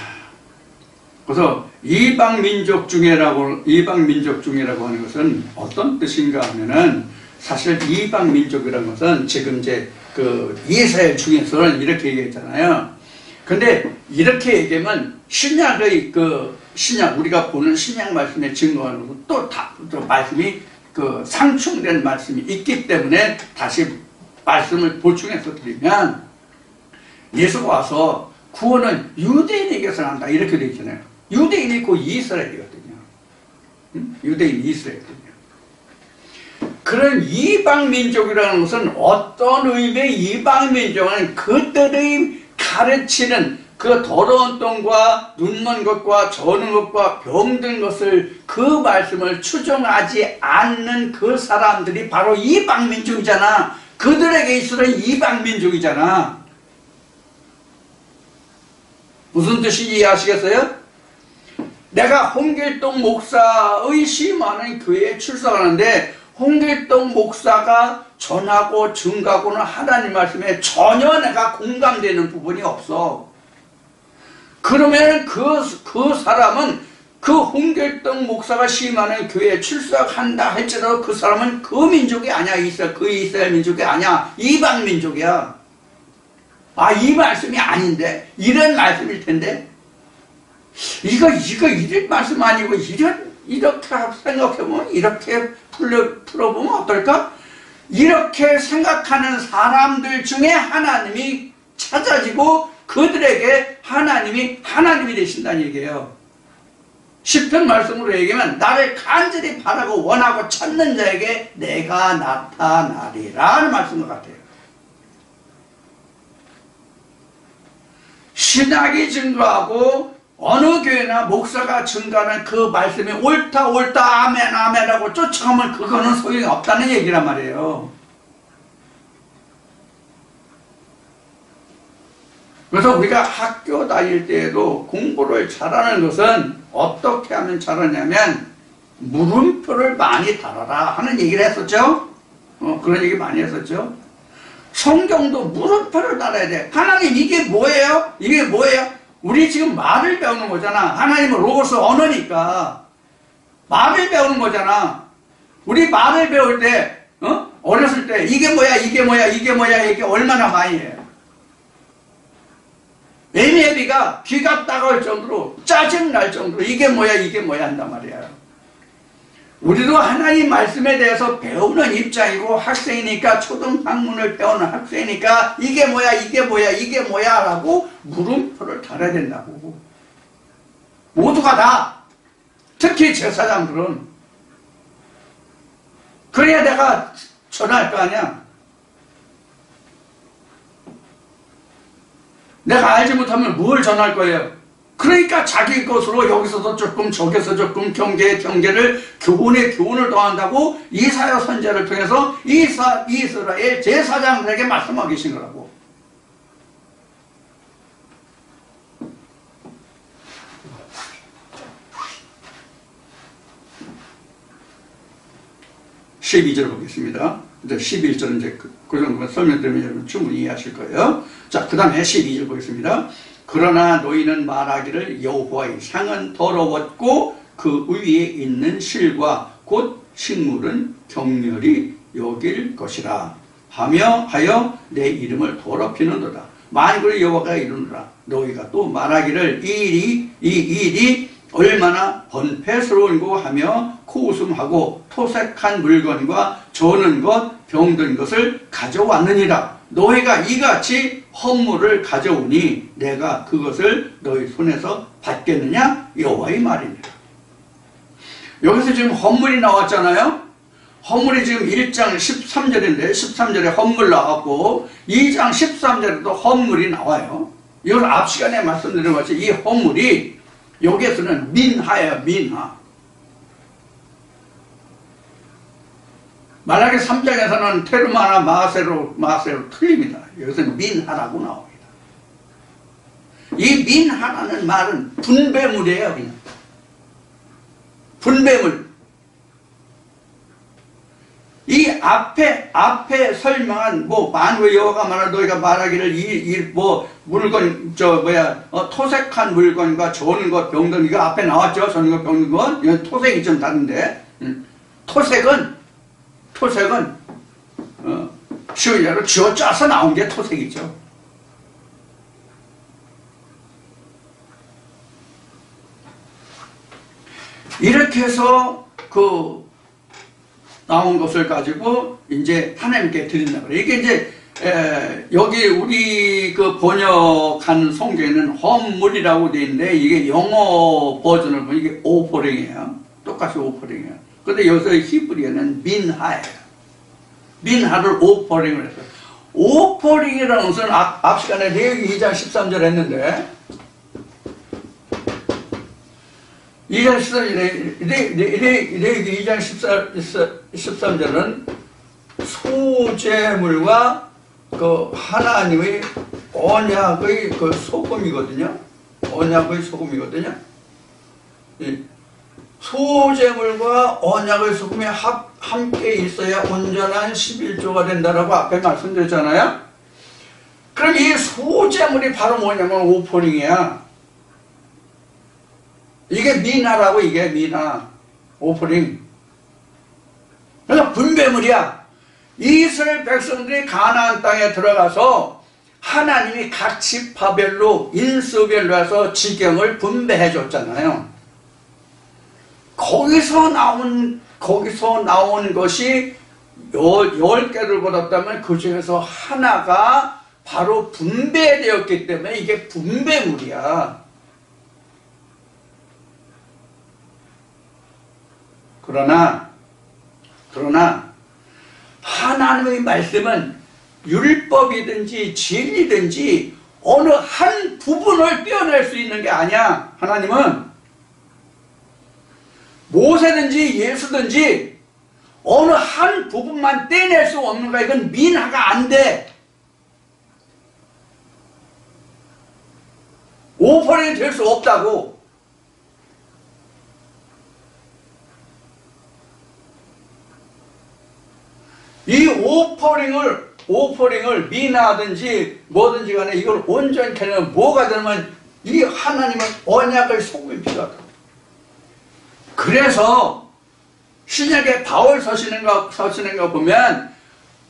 그래서 이방민족 중에라고 하는 것은 어떤 뜻인가 하면은 사실 이방민족이라는 것은 지금 이제 그 이스라엘 중에서는 이렇게 얘기했잖아요. 근데 이렇게 얘기하면 신약의 신약 우리가 보는 신약 말씀에 증거하는 또 말씀이 상충된 말씀이 있기 때문에 다시 말씀을 보충해서 드리면 예수가 와서 구원은 유대인에게서 난다 이렇게 되어 있잖아요. 유대인이 곧 이스라엘이거든요. 유대인이 이스라엘이거든요. 그런 이방민족이라는 것은 어떤 의미의 이방민족은 그들의 가르치는 그 더러운 똥과 눈먼 것과 저는 것과 병든 것을 그 말씀을 추종하지 않는 그 사람들이 바로 이방민족이잖아. 그들에게 있어서 이방민족이잖아. 무슨 뜻인지 이해하시겠어요? 내가 홍길동 목사의 심하는 교회에 출석하는데 홍길동 목사가 전하고 증가하고는 하나님 말씀에 전혀 내가 공감되는 부분이 없어. 그러면 그 사람은 그 홍길동 목사가 심하는 교회에 출석한다 할지라도 그 사람은 그 민족이 아니야. 이스라엘 민족이 아니야. 이방 민족이야. 이 말씀이 아닌데 이런 말씀일 텐데 이거 이런 말씀 아니고 이렇게 생각해보면 이렇게 풀어보면 어떨까? 이렇게 생각하는 사람들 중에 하나님이 찾아지고 그들에게 하나님이 되신다는 얘기예요. 시편 말씀으로 얘기하면 나를 간절히 바라고 원하고 찾는 자에게 내가 나타나리라 하는 말씀과 같아요. 신학이 증거하고 어느 교회나 목사가 증거하는 그 말씀이 옳다 아멘 아멘하고 쫓아가면 그거는 소용이 없다는 얘기란 말이에요. 그래서 우리가 학교 다닐 때에도 공부를 잘하는 것은 어떻게 하면 잘하냐면 물음표를 많이 달아라 하는 얘기를 했었죠. 그런 얘기 많이 했었죠. 성경도 물음표를 달아야 돼. 하나님 이게 뭐예요? 이게 뭐예요? 우리 지금 말을 배우는 거잖아. 하나님은 로고스 언어니까 말을 배우는 거잖아. 우리 말을 배울 때 어렸을 때 이게 뭐야 이게 얼마나 많이 해요. 애미애비가 귀가 따가울 정도로 짜증날 정도로 이게 뭐야 한단 말이야. 우리도 하나님 말씀에 대해서 배우는 입장이고 학생이니까 초등학문을 배우는 학생이니까 이게 뭐야 라고 물음표를 달아야 된다고. 모두가 다. 특히 제사장들은. 그래야 내가 전할 거 아니야. 내가 알지 못하면 뭘 전할 거예요? 그러니까 자기 것으로 여기서도 조금 저기서 조금 경계를 교훈에 교훈을 더한다고 이사야 선지자를 통해서 이스라엘 제사장들에게 말씀하고 계신 거라고. (12절) 보겠습니다. 11절은 이제 그 정도만 설명드리면 여러분 충분히 이해하실 거예요. 자, 그 다음에 12절 보겠습니다. 그러나 너희는 말하기를 여호와의 상은 더러웠고 그 위에 있는 실과 곧 식물은 격렬히 여길 것이라. 하여 내 이름을 더럽히는도다. 만군의 여호와가 이르노라. 너희가 또 말하기를 이 일이 얼마나 번패스러운고 하며 코웃음하고 토색한 물건과 저는 것 병든 것을 가져왔느니라. 너희가 이같이 헌물을 가져오니 내가 그것을 너희 손에서 받겠느냐? 여호와의 말이니라. 여기서 지금 헌물이 나왔잖아요. 헌물이 지금 1장 13절인데 13절에 헌물 나왔고 2장 13절에도 헌물이 나와요. 이걸 앞 시간에 말씀드린 것이 이 헌물이 여기에서는 민하예요. 민하. 말라기 3장에서는 테르마나 마세로 틀립니다. 여기서는 민하라고 나옵니다. 이 민하라는 말은 분배물이에요. 그냥 분배물. 이 앞에 설명한 만군의 여호와가 말하 너희가 말하기를 물건 토색한 물건과 저는 것 병든 이거 앞에 나왔죠. 저는 것 병든 것 이건 토색이 좀 다른데 토색은 쉬운 예로 쥐어짜서 나온 게 토색이죠. 이렇게 해서 나온 것을 가지고 이제 하나님께 드린다 그래요. 이게 이제 여기 우리 번역한 성경에는 헌물이라고 되어 있는데 이게 영어 버전을 보면 이게 오퍼링이에요. 똑같이 오퍼링이에요. 근데 여기서 히브리어는 민하예요. 민하를 오퍼링을 했어요. 오퍼링이라는 것은 앞 시간에 레위기 2장 13절 했는데 2장 13절에 레위기 2장 13절은 소재물과 하나님의 언약의 소금이거든요. 언약의 소금이거든요. 소재물과 언약의 소금이 함께 있어야 온전한 11조가 된다라고 앞에 말씀드렸잖아요. 그럼 이 소재물이 바로 뭐냐면 오퍼링이야. 이게 미나라고. 이게 미나 오퍼링. 그러니까 분배물이야. 이스라엘 백성들이 가나안 땅에 들어가서 하나님이 각 지파별로 인수별로 해서 지경을 분배해 줬잖아요. 거기서 나온 것이 10개를 받았다면 그 중에서 하나가 바로 분배되었기 때문에 이게 분배물이야. 그러나 하나님의 말씀은 율법이든지 진리든지 어느 한 부분을 떼어낼 수 있는 게 아니야. 하나님은 모세든지 예수든지 어느 한 부분만 떼낼 수 없는 거야. 이건 민하가 안 돼. 오퍼링이 될 수 없다고. 이 오퍼링을 미나든지 뭐든지 간에 이걸 온전히 하려면 뭐가 되면 이 하나님은 언약의 소금이 필요하다. 그래서 신약에 바울 서시는 거 보면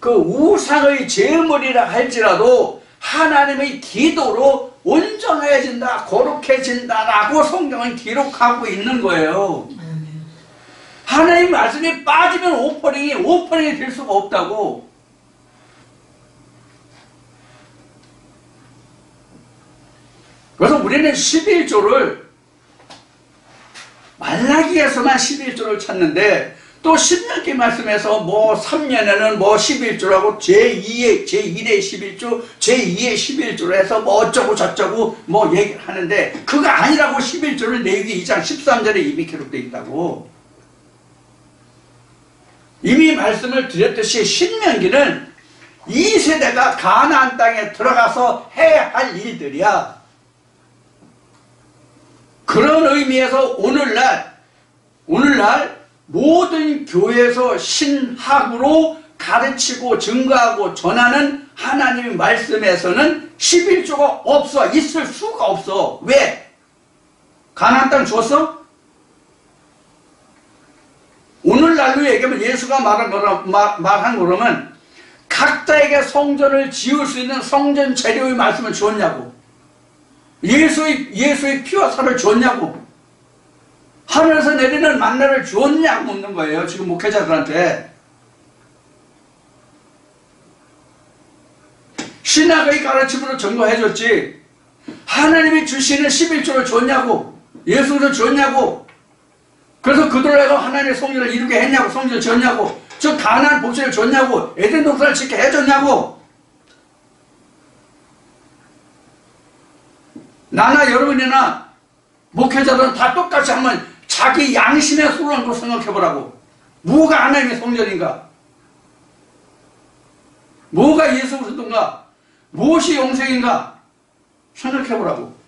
그 우상의 제물이라 할지라도 하나님의 기도로 온전해진다, 거룩해진다라고 성경은 기록하고 있는 거예요. 하나님 말씀이 빠지면 오퍼링이 될 수가 없다고. 그래서 우리는 11조를 말라기에서만 11조를 찾는데 또 신명기 말씀에서 3년에는 11조라고 제1의 11조, 제2의 11조로 해서 어쩌고 저쩌고 얘기를 하는데 그거 아니라고 11조를 레위기 2장 13절에 이미 기록되어 있다고. 이미 말씀을 드렸듯이 신명기는 이 세대가 가나안 땅에 들어가서 해야 할 일들이야. 그런 의미에서 오늘날 모든 교회에서 신학으로 가르치고 증거하고 전하는 하나님의 말씀에서는 11조가 없어. 있을 수가 없어. 왜? 가나안 땅 주었어? 오늘날로 얘기하면 예수가 말한 거라면 각자에게 성전을 지을 수 있는 성전 재료의 말씀을 주었냐고. 예수의 피와 살을 주었냐고. 하늘에서 내리는 만나를 주었냐고 묻는 거예요. 지금 목회자들한테. 신학의 가르침으로 증거해줬지. 하나님이 주시는 11조를 줬냐고. 예수를 줬냐고. 그래서 그들로 하나님의 성전을 이루게 했냐고. 성전을 지었냐고. 저 가나안 복지를 줬냐고. 에덴 동산을 짓게 해줬냐고. 나나 여러분이나 목회자들은 다 똑같이 한번 자기 양심의 소를 한번 생각해보라고. 뭐가 하나님의 성전인가? 뭐가 예수 그리스도인가? 무엇이 영생인가? 생각해보라고.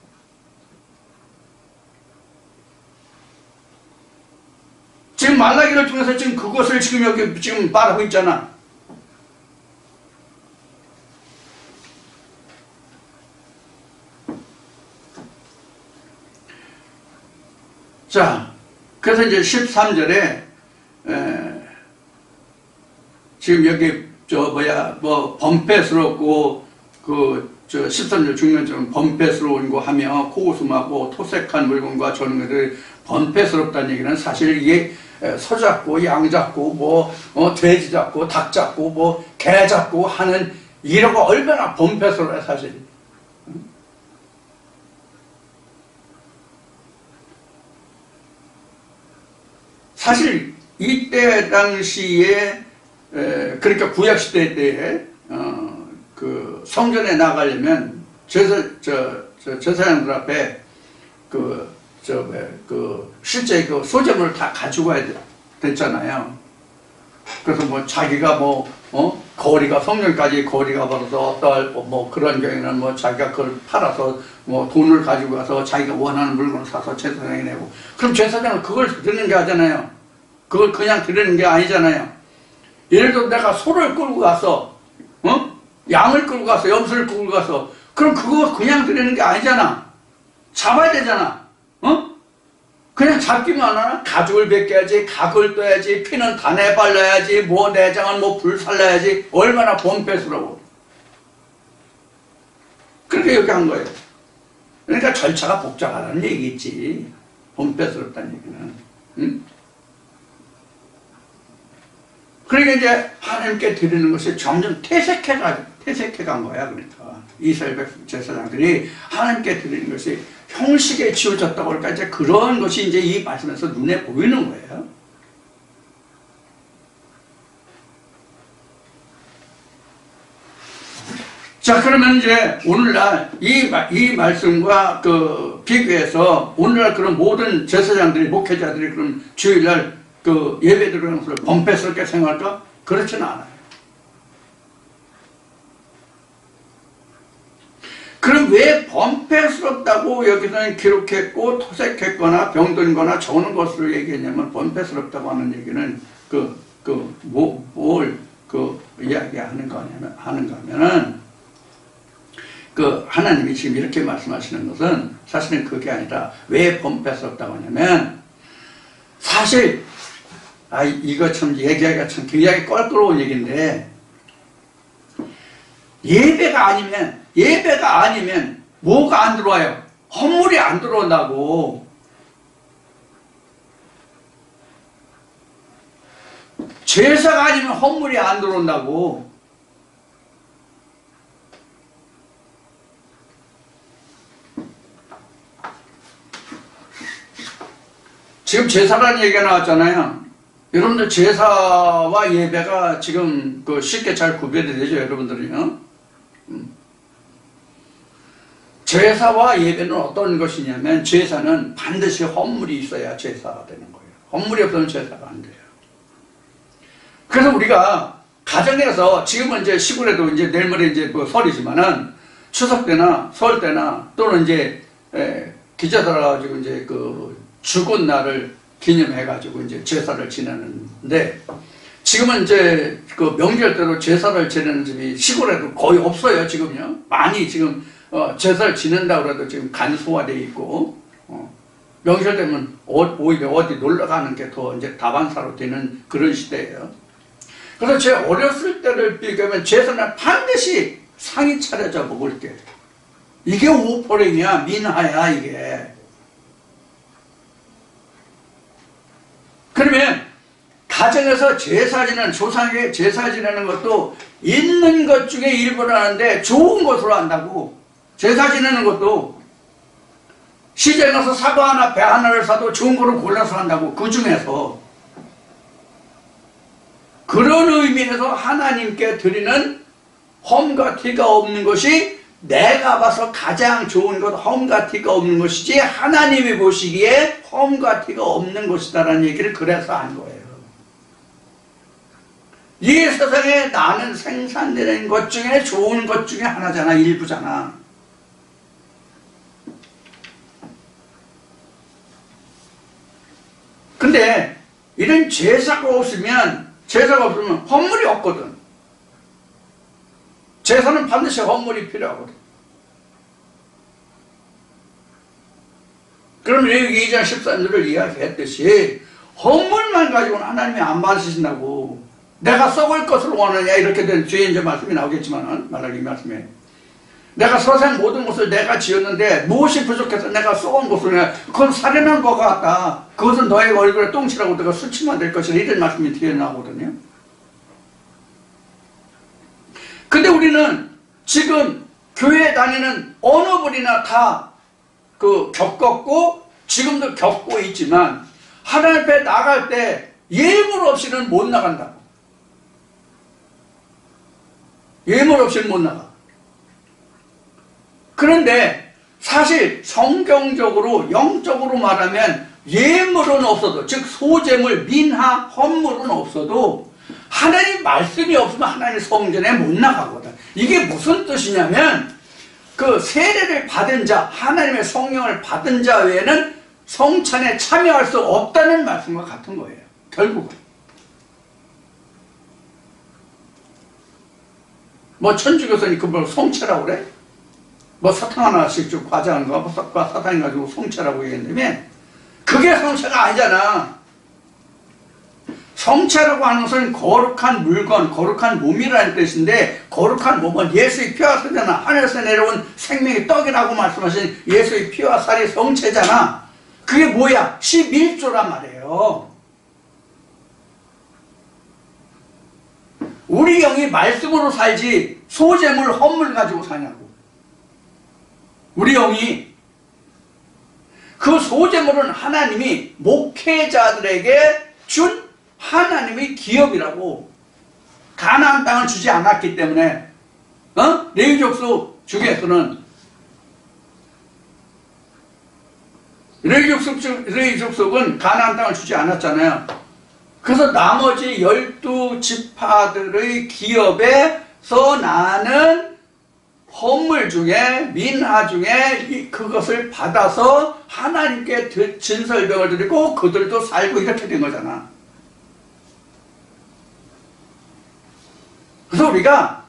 지금 말라기를 통해서 지금 그것을 지금 여기 지금 말하고 있잖아. 자, 그래서 이제 13절에 지금 여기 범패스럽고 13절 중간처럼 범패스러운 거 하며 고웃음하고 토색한 물건과 저런 것들 범패스럽다는 얘기는 사실 이게 소 잡고 양 잡고 돼지 잡고 닭 잡고 개 잡고 하는 이런 거 얼마나 범패스러워요 사실. 사실 이때 당시에 그러니까 구약시대 때에 그 성전에 나가려면 제사장들 앞에 실제 그 소재물을 다 가지고 와야 됐잖아요. 그래서 자기가 거리가 성전까지 거리가 벌어서 그런 경우에는 자기가 그걸 팔아서 돈을 가지고 가서 자기가 원하는 물건을 사서 제사장에 내고. 그럼 제사장은 그걸 드리는 게 아니잖아요. 그걸 그냥 드리는 게 아니잖아요. 예를 들어 내가 소를 끌고 가서 양을 끌고 가서 염소를 끌고 가서 그럼 그거 그냥 드리는 게 아니잖아. 잡아야 되잖아. 그냥 잡기만 하나? 가죽을 벗겨야지, 각을 떠야지, 피는 단에 발라야지, 내장은 불살라야지. 얼마나 범패스러워. 그렇게 여기 한 거예요. 그러니까 절차가 복잡하다는 얘기겠지. 범패스럽다는 얘기는. 응? 그러니까 이제 하나님께 드리는 것이 점점 퇴색해 간 거야. 그러니까 이스라엘 제사장들이 하나님께 드리는 것이 형식에 지워졌다고 할까. 이제 그런 것이 이제 이 말씀에서 눈에 보이는 거예요. 자, 그러면 이제 오늘날 이 말씀과 비교해서 오늘날 그런 모든 제사장들이, 목회자들이 그럼 주일날 예배 드리는 것을 범패스럽게 생각할까? 그렇지는 않아요. 그럼 왜 범패스럽다고 여기서는 기록했고 토색했거나 병들거나 적는 것을 얘기했냐면, 범패스럽다고 하는 얘기는 뭘 이야기하는가 하면은 하나님이 지금 이렇게 말씀하시는 것은 사실은 그게 아니라 왜 범패스럽다고 하냐면, 사실 이거 참 얘기하기가 참 굉장히 껄끄러운 얘기인데, 예배가 아니면 뭐가 안 들어와요? 헌물이 안 들어온다고. 제사가 아니면 헌물이 안 들어온다고. 지금 제사라는 얘기가 나왔잖아요. 여러분들 제사와 예배가 지금 쉽게 잘 구별이 되죠, 여러분들이요. 제사와 예배는 어떤 것이냐면, 제사는 반드시 헌물이 있어야 제사가 되는 거예요. 헌물이 없으면 제사가 안 돼요. 그래서 우리가 가정에서, 지금은 이제 시골에도 이제 내일 모레 이제 설이지만은 추석 때나 설 때나 또는 이제 기자 들어가지고 이제 죽은 날을 기념해가지고 이제 제사를 지내는데, 지금은 이제 명절 때로 제사를 지내는 집이 시골에도 거의 없어요, 지금요. 많이 지금 제사를 지낸다고 해도 지금 간소화되어 있고, 명절 되면 오히려 어디 놀러 가는 게 더 이제 다반사로 되는 그런 시대예요. 그래서 제 어렸을 때를 비교하면 제사는 반드시 상이 차려져 먹을 게. 이게 오포랭이야, 민하야, 이게. 그러면 가정에서 제사 지내는, 조상에게 제사 지내는 것도 있는 것 중에 일부라는데 좋은 것으로 한다고. 제사 지내는 것도 시장에 가서 사과 하나, 배 하나를 사도 좋은 거를 골라서 한다고. 그 중에서. 그런 의미에서 하나님께 드리는 험과 티가 없는 것이 내가 봐서 가장 좋은 것, 험과 티가 없는 것이지 하나님이 보시기에 험과 티가 없는 것이다라는 얘기를 그래서 한 거예요. 이 세상에 나는 생산되는 것 중에 좋은 것 중에 하나잖아. 일부잖아. 근데 이런 제사가 없으면 헌물이 없거든. 제사는 반드시 헌물이 필요하거든. 그럼 레위기 2장 13절을 이야기했듯이 헌물만 가지고는 하나님이 안 받으신다고. 내가 썩을 것을 원하냐 이렇게 된 뒤에 이제 말씀이 나오겠지만 말라기 말씀에 내가 서생 모든 것을 내가 지었는데 무엇이 부족해서 내가 썩은 것을 내 그건 살인한 것 같다. 그것은 너의 얼굴에 똥칠하고 내가 수치만 될 것이라 이런 말씀이 뒤에 나오거든요. 근데 우리는 지금 교회 다니는 어느 분이나 다 겪었고 지금도 겪고 있지만 하나님 앞에 나갈 때 예물 없이는 못 나간다고. 예물 없이는 못 나가. 그런데 사실 성경적으로 영적으로 말하면 예물은 없어도, 즉 소재물, 민하, 헌물은 없어도 하나님 말씀이 없으면 하나님 성전에 못 나가거든. 이게 무슨 뜻이냐면 그 세례를 받은 자, 하나님의 성령을 받은 자 외에는 성찬에 참여할 수 없다는 말씀과 같은 거예요. 결국은. 뭐 천주교선이 그걸 성체라고 그래? 뭐 사탕 하나씩 좀 과자하는 거, 사탕 가지고 성체라고 얘기했는데 그게 성체가 아니잖아. 성체라고 하는 것은 거룩한 물건, 거룩한 몸이라는 뜻인데 거룩한 몸은 예수의 피와 살이잖아. 하늘에서 내려온 생명의 떡이라고 말씀하신 예수의 피와 살이 성체잖아. 그게 뭐야? 11조란 말이에요. 우리 영이 말씀으로 살지 소재물, 헌물 가지고 사냐고. 우리 영이 그 소재물은 하나님이 목회자들에게 준 하나님의 기업이라고. 가나안 땅을 주지 않았기 때문에 레위 족속 중에서는 레위 족속은 가나안 땅을 주지 않았잖아요. 그래서 나머지 12지파들의 기업에서 나는 헌물 중에 민하 중에 그것을 받아서 하나님께 진설병을 드리고 그들도 살고 이렇게 된 거잖아. 그래서 우리가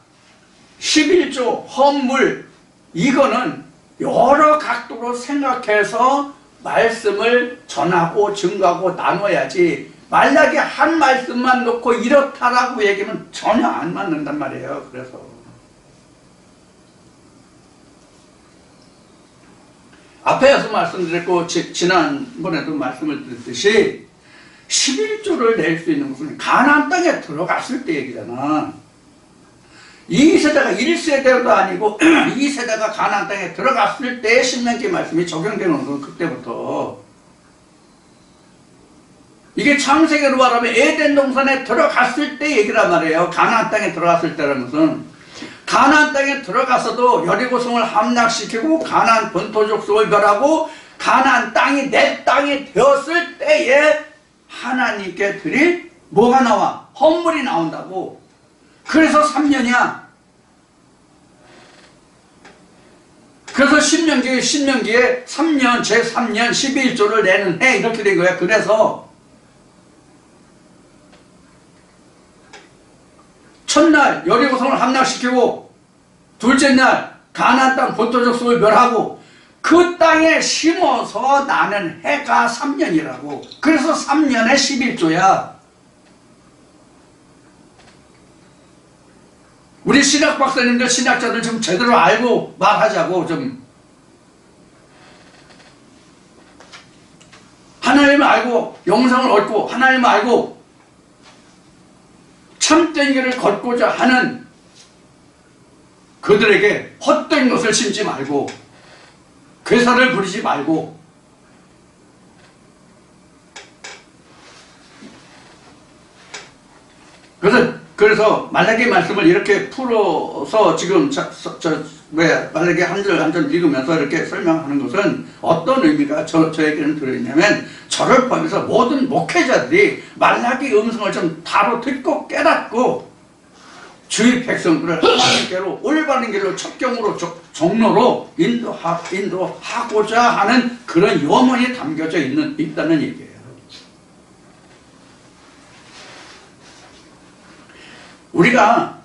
11조 헌물 이거는 여러 각도로 생각해서 말씀을 전하고 증거하고 나눠야지 만약에 한 말씀만 놓고 이렇다라고 얘기하면 전혀 안 맞는단 말이에요. 그래서 앞에서 말씀드렸고 지난번에도 말씀을 드렸듯이 11조를 낼 수 있는 것은 가나안 땅에 들어갔을 때 얘기잖아. 2세대가 1세대도 아니고 2세대가 가나안 땅에 들어갔을 때 신명기 말씀이 적용되는 건 그때부터. 이게 창세기로 말하면 에덴 동산에 들어갔을 때 얘기란 말이에요. 가나안 땅에 들어갔을 때라는 것은 가나안 땅에 들어가서도 여리고성을 함락시키고 가나안 본토 족속을 멸하고 가나안 땅이 내 땅이 되었을 때에 하나님께 드릴 뭐가 나와? 헌물이 나온다고. 그래서 3년이야. 그래서 신명기에 3년, 제3년 11조를 내는 해 이렇게 된 거야. 그래서 첫날 여리고성을 함락시키고 둘째 날 가나안 땅 본토 족속을 멸하고 그 땅에 심어서 나는 해가 3년이라고. 그래서 3년에 11조야. 우리 신학 박사님들, 신학자들 좀 제대로 알고 말하자고. 좀 하나님을 알고 영생을 얻고 하나님을 알고 참된 길을 걷고자 하는 그들에게 헛된 것을 심지 말고 괴사를 부리지 말고 그래서 말라기 말씀을 이렇게 풀어서 지금 말라기 한 절 한 절 읽으면서 이렇게 설명하는 것은 어떤 의미가 저에게는 들어있냐면, 저를 포함해서 모든 목회자들이 말라기 음성을 좀 바로 듣고 깨닫고 주의 백성들을 하나님께로 올바른 길로 첩경으로 종로로 인도하고자 하는 그런 염원이 담겨져 있다는 얘기예요. 우리가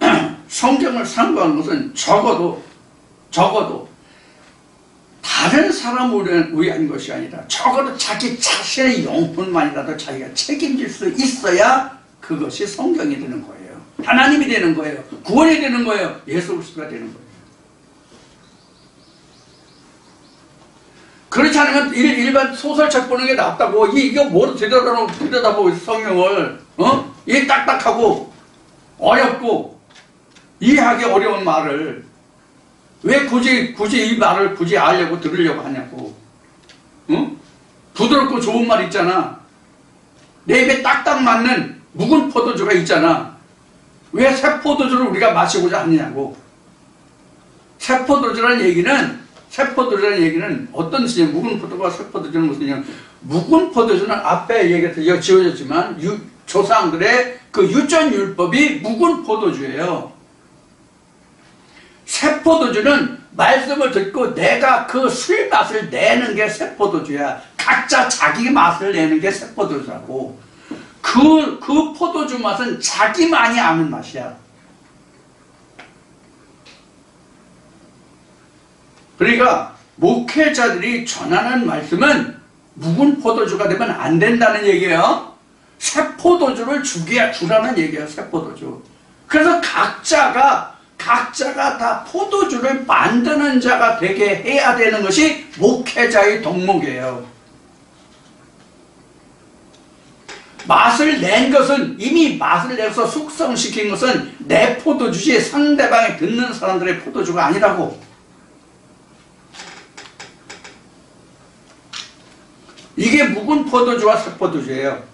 성경을 상고하는 것은 적어도 다른 사람을 위한 것이 아니라 적어도 자기 자신의 영혼만이라도 자기가 책임질 수 있어야 그것이 성경이 되는 거예요. 하나님이 되는 거예요. 구원이 되는 거예요. 예수 그리스도가 되는 거예요. 그렇지 않으면 일반 소설책 보는 게 낫다고. 이거 뭐로 들여다보고 성경을 이 딱딱하고 어렵고 이해하기 어려운 말을 왜 굳이 이 말을 굳이 알려고 들으려고 하냐고. 부드럽고 좋은 말 있잖아. 내 입에 딱딱 맞는 묵은 포도주가 있잖아. 왜 새 포도주를 우리가 마시고자 하느냐고. 새 포도주라는 얘기는 어떤 뜻이냐. 묵은 포도주와 새 포도주는 무슨 얘기냐. 묵은 포도주는 앞에 얘기해서 지어졌지만 조상들의 그 유전율법이 묵은 포도주예요. 새 포도주는 말씀을 듣고 내가 그 술 맛을 내는 게 새 포도주야. 각자 자기 맛을 내는 게 새 포도주라고. 그 포도주 맛은 자기만이 아는 맛이야. 그러니까 목회자들이 전하는 말씀은 묵은 포도주가 되면 안 된다는 얘기예요. 새 포도주를 주라는 얘기예요. 새 포도주. 그래서 각자가 다 포도주를 만드는 자가 되게 해야 되는 것이 목회자의 덕목이에요. 맛을 낸 것은, 이미 맛을 내서 숙성시킨 것은 내 포도주지 상대방이 듣는 사람들의 포도주가 아니라고. 이게 묵은 포도주와 새 포도주예요.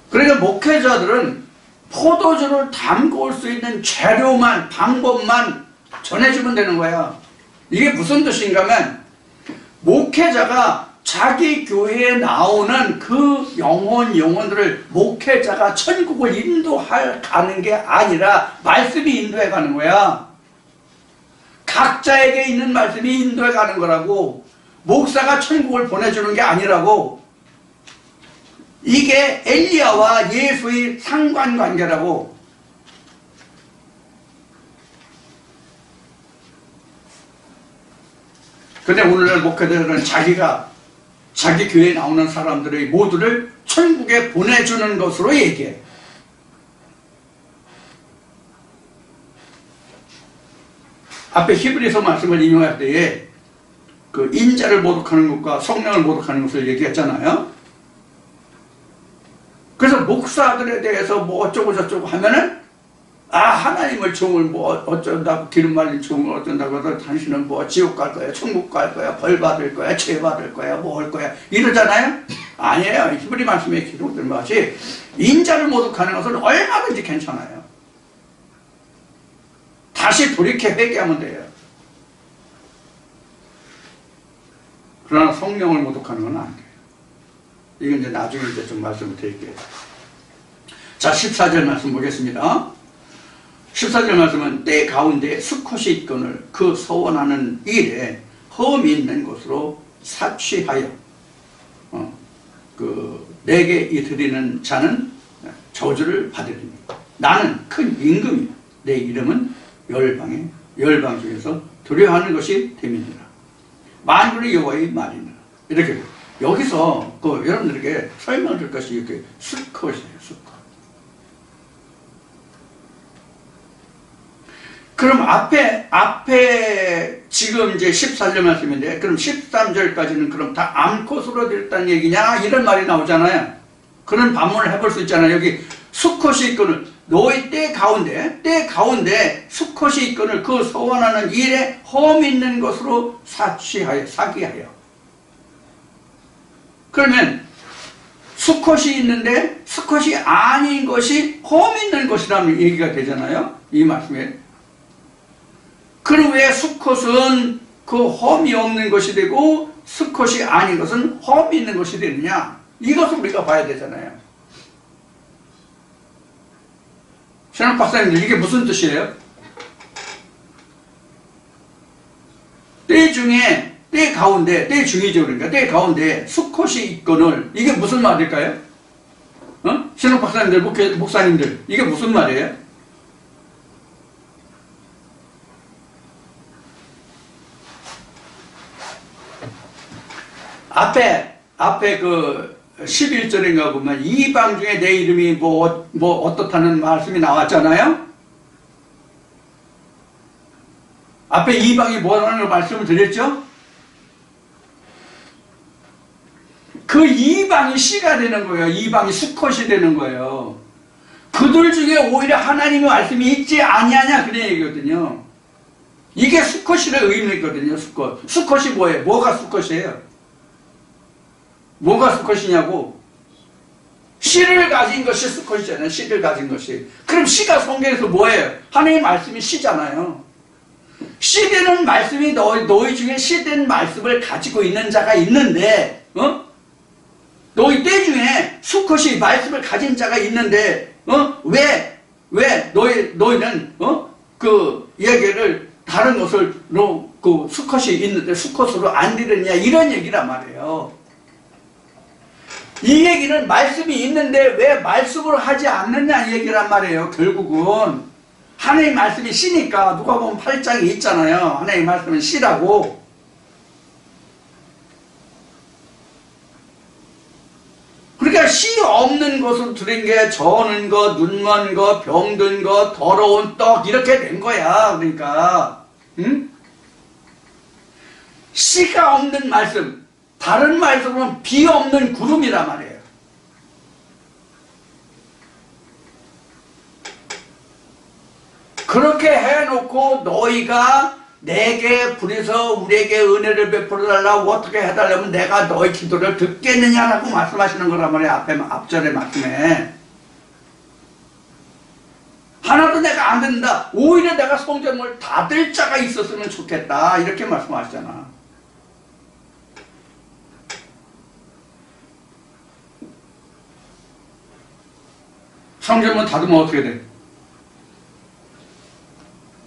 그러니까 목회자들은 포도주를 담궈올 수 있는 재료만, 방법만 전해주면 되는 거야. 이게 무슨 뜻인가 하면, 목회자가 자기 교회에 나오는 그 영혼들을 목회자가 천국을 가는 게 아니라 말씀이 인도해 가는 거야. 각자에게 있는 말씀이 인도해 가는 거라고. 목사가 천국을 보내주는 게 아니라고. 이게 엘리야와 예수의 상관관계라고. 근데 오늘날 목회자들은 자기 교회에 나오는 사람들의 모두를 천국에 보내주는 것으로 얘기해. 앞에 히브리서 말씀을 인용할 때에 그 인자를 모독하는 것과 성령을 모독하는 것을 얘기했잖아요. 그래서 목사들에 대해서 뭐 어쩌고 저쩌고 하면은, 하나님을 종을 뭐 어쩐다고, 기름 말린 종을 어쩐다고 해서 당신은 뭐 지옥 갈 거야, 천국 갈 거야, 벌 받을 거야, 죄 받을 거야, 뭐 할 거야, 이러잖아요. 아니에요. 히브리 말씀에 기록된 것이 인자를 모독하는 것은 얼마든지 괜찮아요. 다시 돌이켜 회개하면 돼요. 그러나 성령을 모독하는 건 안 돼요. 이건 이제 나중에 좀 말씀을 드릴게요. 자, 14절 말씀 보겠습니다. 14절 말씀은 때 가운데 수컷이 있거늘 그 서원하는 일에 흠이 있는 것으로 사취하여 내게 이 드리는 자는 저주를 받으리니 나는 큰 임금이요 내 이름은 열방 중에서 두려워하는 것이 됨이니라. 만군의 여호와의 말이니라. 이렇게 여기서 여러분들에게 설명드릴 것이 이렇게 수컷이에요. 수컷. 그럼 앞에 지금 이제 14절 말씀인데, 그럼 13절까지는 그럼 다 암컷으로 됐다는 얘기냐? 이런 말이 나오잖아요. 그런 반문을 해볼 수 있잖아요. 여기 수컷이 있거늘 너희 때 가운데 수컷이 있거늘 그 소원하는 일에 험이 있는 것으로 사기하여. 그러면 수컷이 있는데 수컷이 아닌 것이 험이 있는 것이라는 얘기가 되잖아요. 이 말씀에. 그럼 왜 수컷은 그 험이 없는 것이 되고 수컷이 아닌 것은 험이 있는 것이 되느냐? 이것을 우리가 봐야 되잖아요. 신학 박사님들, 이게 무슨 뜻이에요? 때 가운데, 때 중이죠. 그러니까 때 가운데 수컷이 있거늘, 이게 무슨 말일까요? 신학 박사님들, 목사님들, 이게 무슨 말이에요? 앞에 그 11절인가 보면 이방 중에 내 이름이 뭐 어떻다는 말씀이 나왔잖아요. 앞에 이방이 뭐라는 말씀을 드렸죠. 그 이방이 씨가 되는 거예요. 이방이 수컷이 되는 거예요. 그들 중에 오히려 하나님의 말씀이 있지 아니하냐 그런 얘기거든요. 이게 수컷이라는 의미거든요. 수컷이 뭐예요? 뭐가 수컷이에요? 뭐가 수컷이냐고? 씨를 가진 것이 수컷이잖아요. 씨를 가진 것이. 그럼 씨가 성경에서 뭐예요? 하나님의 말씀이 씨잖아요. 씨 되는 말씀이 너희 중에 씨 된 말씀을 가지고 있는 자가 있는데, 너희 때 중에 수컷이 말씀을 가진 자가 있는데, 왜 너희는, 그 얘기를 다른 것을, 그 수컷이 있는데 수컷으로 안 들으냐, 이런 얘기란 말이에요. 이 얘기는 말씀이 있는데 왜 말씀으로 하지 않느냐 이 얘기란 말이에요. 결국은 하나님의 말씀이 씨니까 누가 보면 8장에 있잖아요. 하나님의 말씀은 씨라고. 그러니까 씨 없는 것을 들은 게 저는 것, 눈먼 것, 병든 것, 더러운 떡 이렇게 된 거야. 그러니까 씨가 없는 말씀, 다른 말씀은 비 없는 구름이란 말이에요. 그렇게 해놓고 너희가 내게 부려서 우리에게 은혜를 베풀어달라고 어떻게 해달라면 내가 너희 기도를 듣겠느냐라고 말씀하시는 거란 말이에요. 앞절의 말씀에. 하나도 내가 안 듣는다. 오히려 내가 성전을 닫을 자가 있었으면 좋겠다. 이렇게 말씀하시잖아. 성전문 닫으면 어떻게 돼?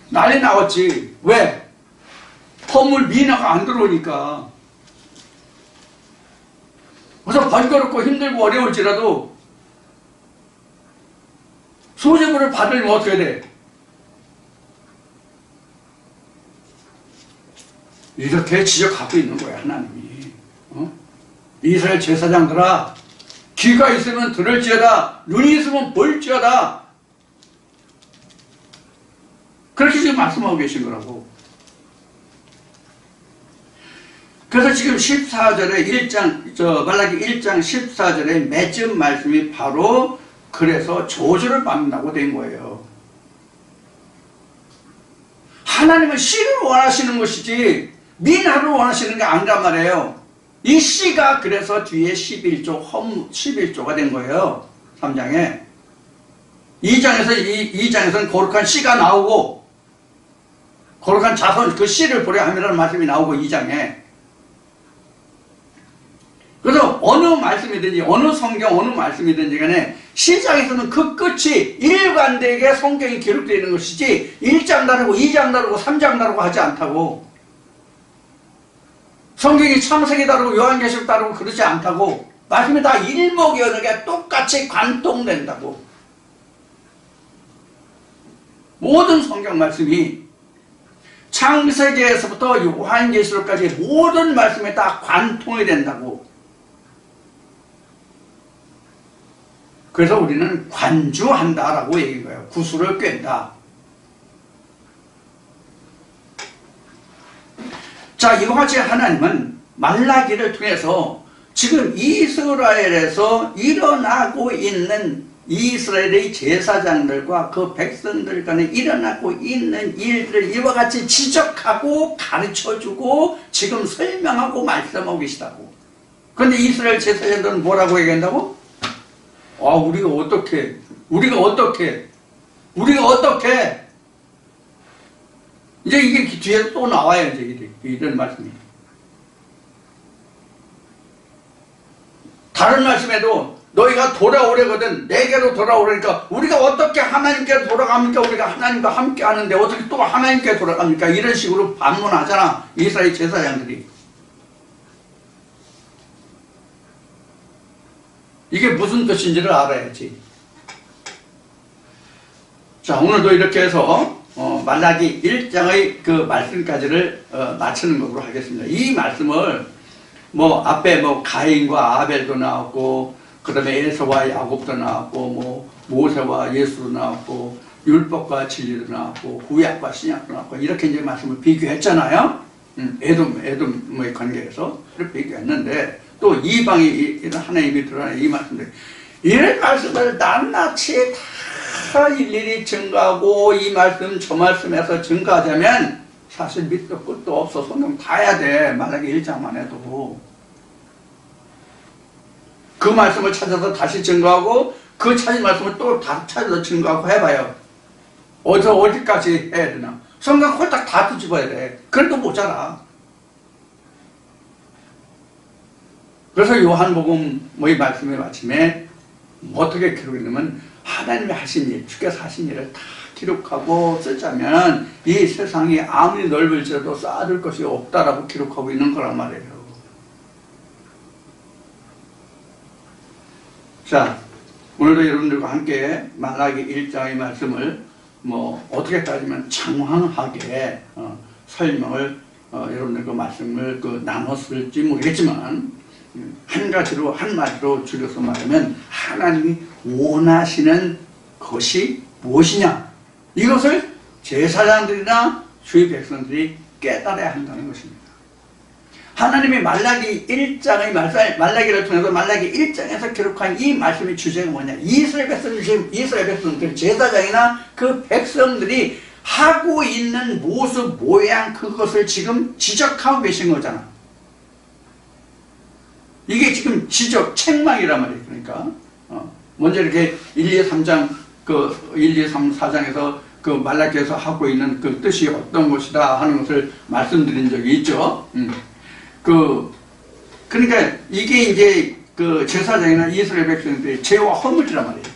난리 나왔지. 왜? 허물 미나가 안 들어오니까. 그래서 번거롭고 힘들고 어려울지라도 소제물을 받으면 어떻게 돼? 이렇게 지적하고 있는 거야, 하나님이. 이스라엘 제사장들아, 귀가 있으면 들을지어다, 눈이 있으면 볼지어다. 그렇게 지금 말씀하고 계신 거라고. 그래서 지금 14절에 말라기 1장 14절에 맺은 말씀이 바로 그래서 저주를 받는다고 된 거예요. 하나님은 씨를 원하시는 것이지 민화를 원하시는 게 아니란 말이에요. 이 씨가 그래서 뒤에 11조가 된 거예요. 3장에. 2장에서는 거룩한 씨가 나오고 거룩한 자손 그 씨를 보려 함이라는 말씀이 나오고 2장에. 그래서 어느 말씀이든지 어느 성경 어느 말씀이든지 간에 시장에서는 그 끝이 일관되게 성경이 기록되어 있는 것이지 1장 다르고 2장 다르고 3장 다르고 하지 않다고. 성경이 창세기 다르고 요한계시록 다르고 그렇지 않다고. 말씀이 다 일목요연하게 똑같이 관통된다고. 모든 성경 말씀이 창세기에서부터 요한계시록까지 모든 말씀에 다 관통이 된다고. 그래서 우리는 관주한다라고 얘기한 거예요. 구수를 꿰다. 자, 이와 같이 하나님은 말라기를 통해서 지금 이스라엘에서 일어나고 있는 이스라엘의 제사장들과 그 백성들 간에 일어나고 있는 일들을 이와 같이 지적하고 가르쳐주고 지금 설명하고 말씀하고 계시다고. 그런데 이스라엘 제사장들은 뭐라고 얘기한다고? 우리가 어떻게 이제 이게 뒤에서 또 나와요. 이제 이런 말씀이. 다른 말씀에도 너희가 돌아오려거든 내게로 돌아오려니까 우리가 어떻게 하나님께 돌아갑니까? 우리가 하나님과 함께 하는데 어떻게 또 하나님께 돌아갑니까? 이런 식으로 반문하잖아. 이스라엘 제사장들이. 이게 무슨 뜻인지를 알아야지. 자, 오늘도 이렇게 해서 말라기 1장의 그 말씀까지를 마치는 것으로 하겠습니다. 이 말씀을 앞에 가인과 아벨도 나왔고, 그 다음에 에서와 야곱도 나왔고, 모세와 예수도 나왔고, 율법과 진리도 나왔고, 구약과 신약도 나왔고, 이렇게 이제 말씀을 비교했잖아요. 에돔의 관계에서 그렇게 비교했는데, 또 이방이 하나님이 드러나는 이 말씀들, 이런 말씀을 낱낱이 다 일일이 증거하고 이 말씀 저 말씀에서 증거하자면 사실 밑도 끝도 없어. 성경 다 해야 돼. 말라기 1장만 해도. 그 말씀을 찾아서 다시 증거하고 그 찾은 말씀을 또 다 찾아서 증거하고 해봐요. 어디까지 해야 되나. 성경 홀딱 다 뒤집어야 돼. 그래도 모자라. 그래서 요한복음의 말씀의 마침에 어떻게 기록했냐면 하나님이 하신 일, 주께서 하신 일을 다 기록하고 쓰자면 이 세상이 아무리 넓을지라도 쌓아둘 것이 없다라고 기록하고 있는 거란 말이에요. 자, 오늘도 여러분들과 함께 말라기 1장의 말씀을 어떻게 따지면 장황하게 설명을 여러분들과 말씀을 나눴을지 모르겠지만 한 가지로 한마디로 줄여서 말하면 하나님이 원하시는 것이 무엇이냐, 이것을 제사장들이나 주의 백성들이 깨달아야 한다는 것입니다. 하나님이 말라기 1장의 말라기를 통해서 말라기 1장에서 기록한 이 말씀의 주제가 뭐냐, 이스라엘 백성들 제사장이나 그 백성들이 하고 있는 모습 모양 그것을 지금 지적하고 계신 거잖아. 이게 지금 지적, 책망이란 말이에요. 그러니까 먼저 이렇게 1, 2, 3장 1, 2, 3, 4장에서 그 말라기에서 하고 있는 그 뜻이 어떤 것이다 하는 것을 말씀드린 적이 있죠. 그러니까 이게 이제 그 제사장이나 이스라엘 백성들의 죄와 허물이란 말이에요.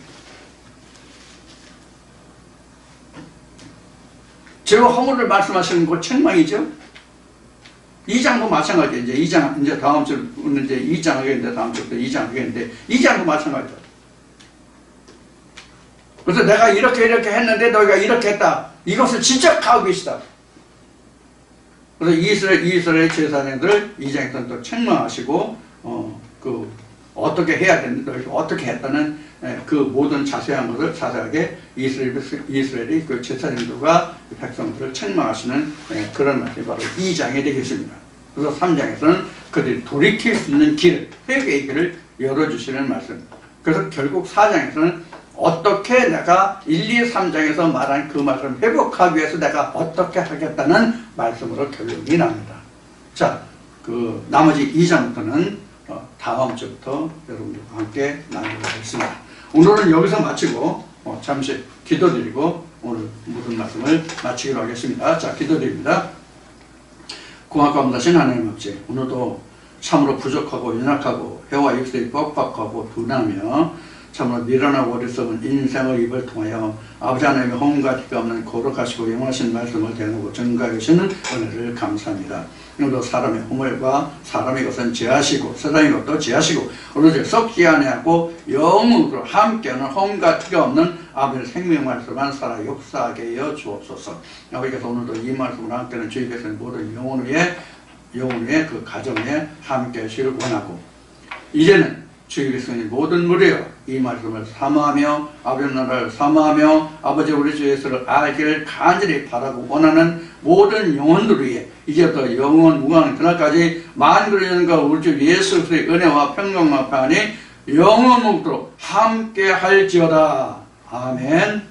죄와 허물을 말씀하시는 거 책망이죠. 2장도 마찬가지예요. 이제 다음 주, 이제 2장 하겠는데, 다음 주부터 2장 하겠는데, 2장도 마찬가지예요. 그래서 내가 이렇게 했는데, 너희가 이렇게 했다. 이것을 지적하고 계시다. 그래서 이스라엘 제사장들을 2장에서는 또 책망하시고, 어떻게 해야 되는데, 너희가 어떻게 했다는 그 모든 자세한 것을 자세하게 이스라엘의 그 제사장들과 백성들을 책망하시는 그런 말씀이 바로 2장이 되겠습니다. 그래서 3장에서는 그들이 돌이킬 수 있는 길, 회개의 길을 열어주시는 말씀. 그래서 결국 4장에서는 어떻게 내가 1, 2, 3장에서 말한 그 말씀을 회복하기 위해서 내가 어떻게 하겠다는 말씀으로 결론이 납니다. 자, 나머지 2장부터는 다음 주부터 여러분들과 함께 나누도록 하겠습니다. 오늘은 여기서 마치고 잠시 기도드리고 오늘 모든 말씀을 마치기로 하겠습니다. 자, 기도드립니다. 공학감다신 하나님 아버지, 오늘도 참으로 부족하고 연약하고 혀와 입술이 뻑뻑하고 둔하며 참으로 미련하고 어리석은 인생의 입을 통하여 아버지 하나님의 허물과 티가 없는 거룩하시고 영원하신 말씀을 대놓고 증거하여 주시는 은혜를 감사합니다. 오늘도 사람의 허물과 사람의 것은 제하시고 세상의 것도 제하시고 오로지 썩지 아니하고 영으로 함께하는 허물과 티가 없는 아버지의 생명 말씀만 살아 역사하게 하여 주옵소서. 아버지께서 오늘도 이 말씀을 함께하는 주의 백성 모든 영혼 위에 그 가정에 함께 하시길 원하고 이제는 주 그리스도의 모든 무리여 이 말씀을 사모하며 아버지 나라를 사모하며 아버지 우리 주 예수를 알기를 간절히 바라고 원하는 모든 영혼들 위해 이제부터 영원 무한 그날까지 만국의 우리 주 예수 그리스도의 은혜와 평강과 평안이 영원 무궁토록 함께 할지어다. 아멘.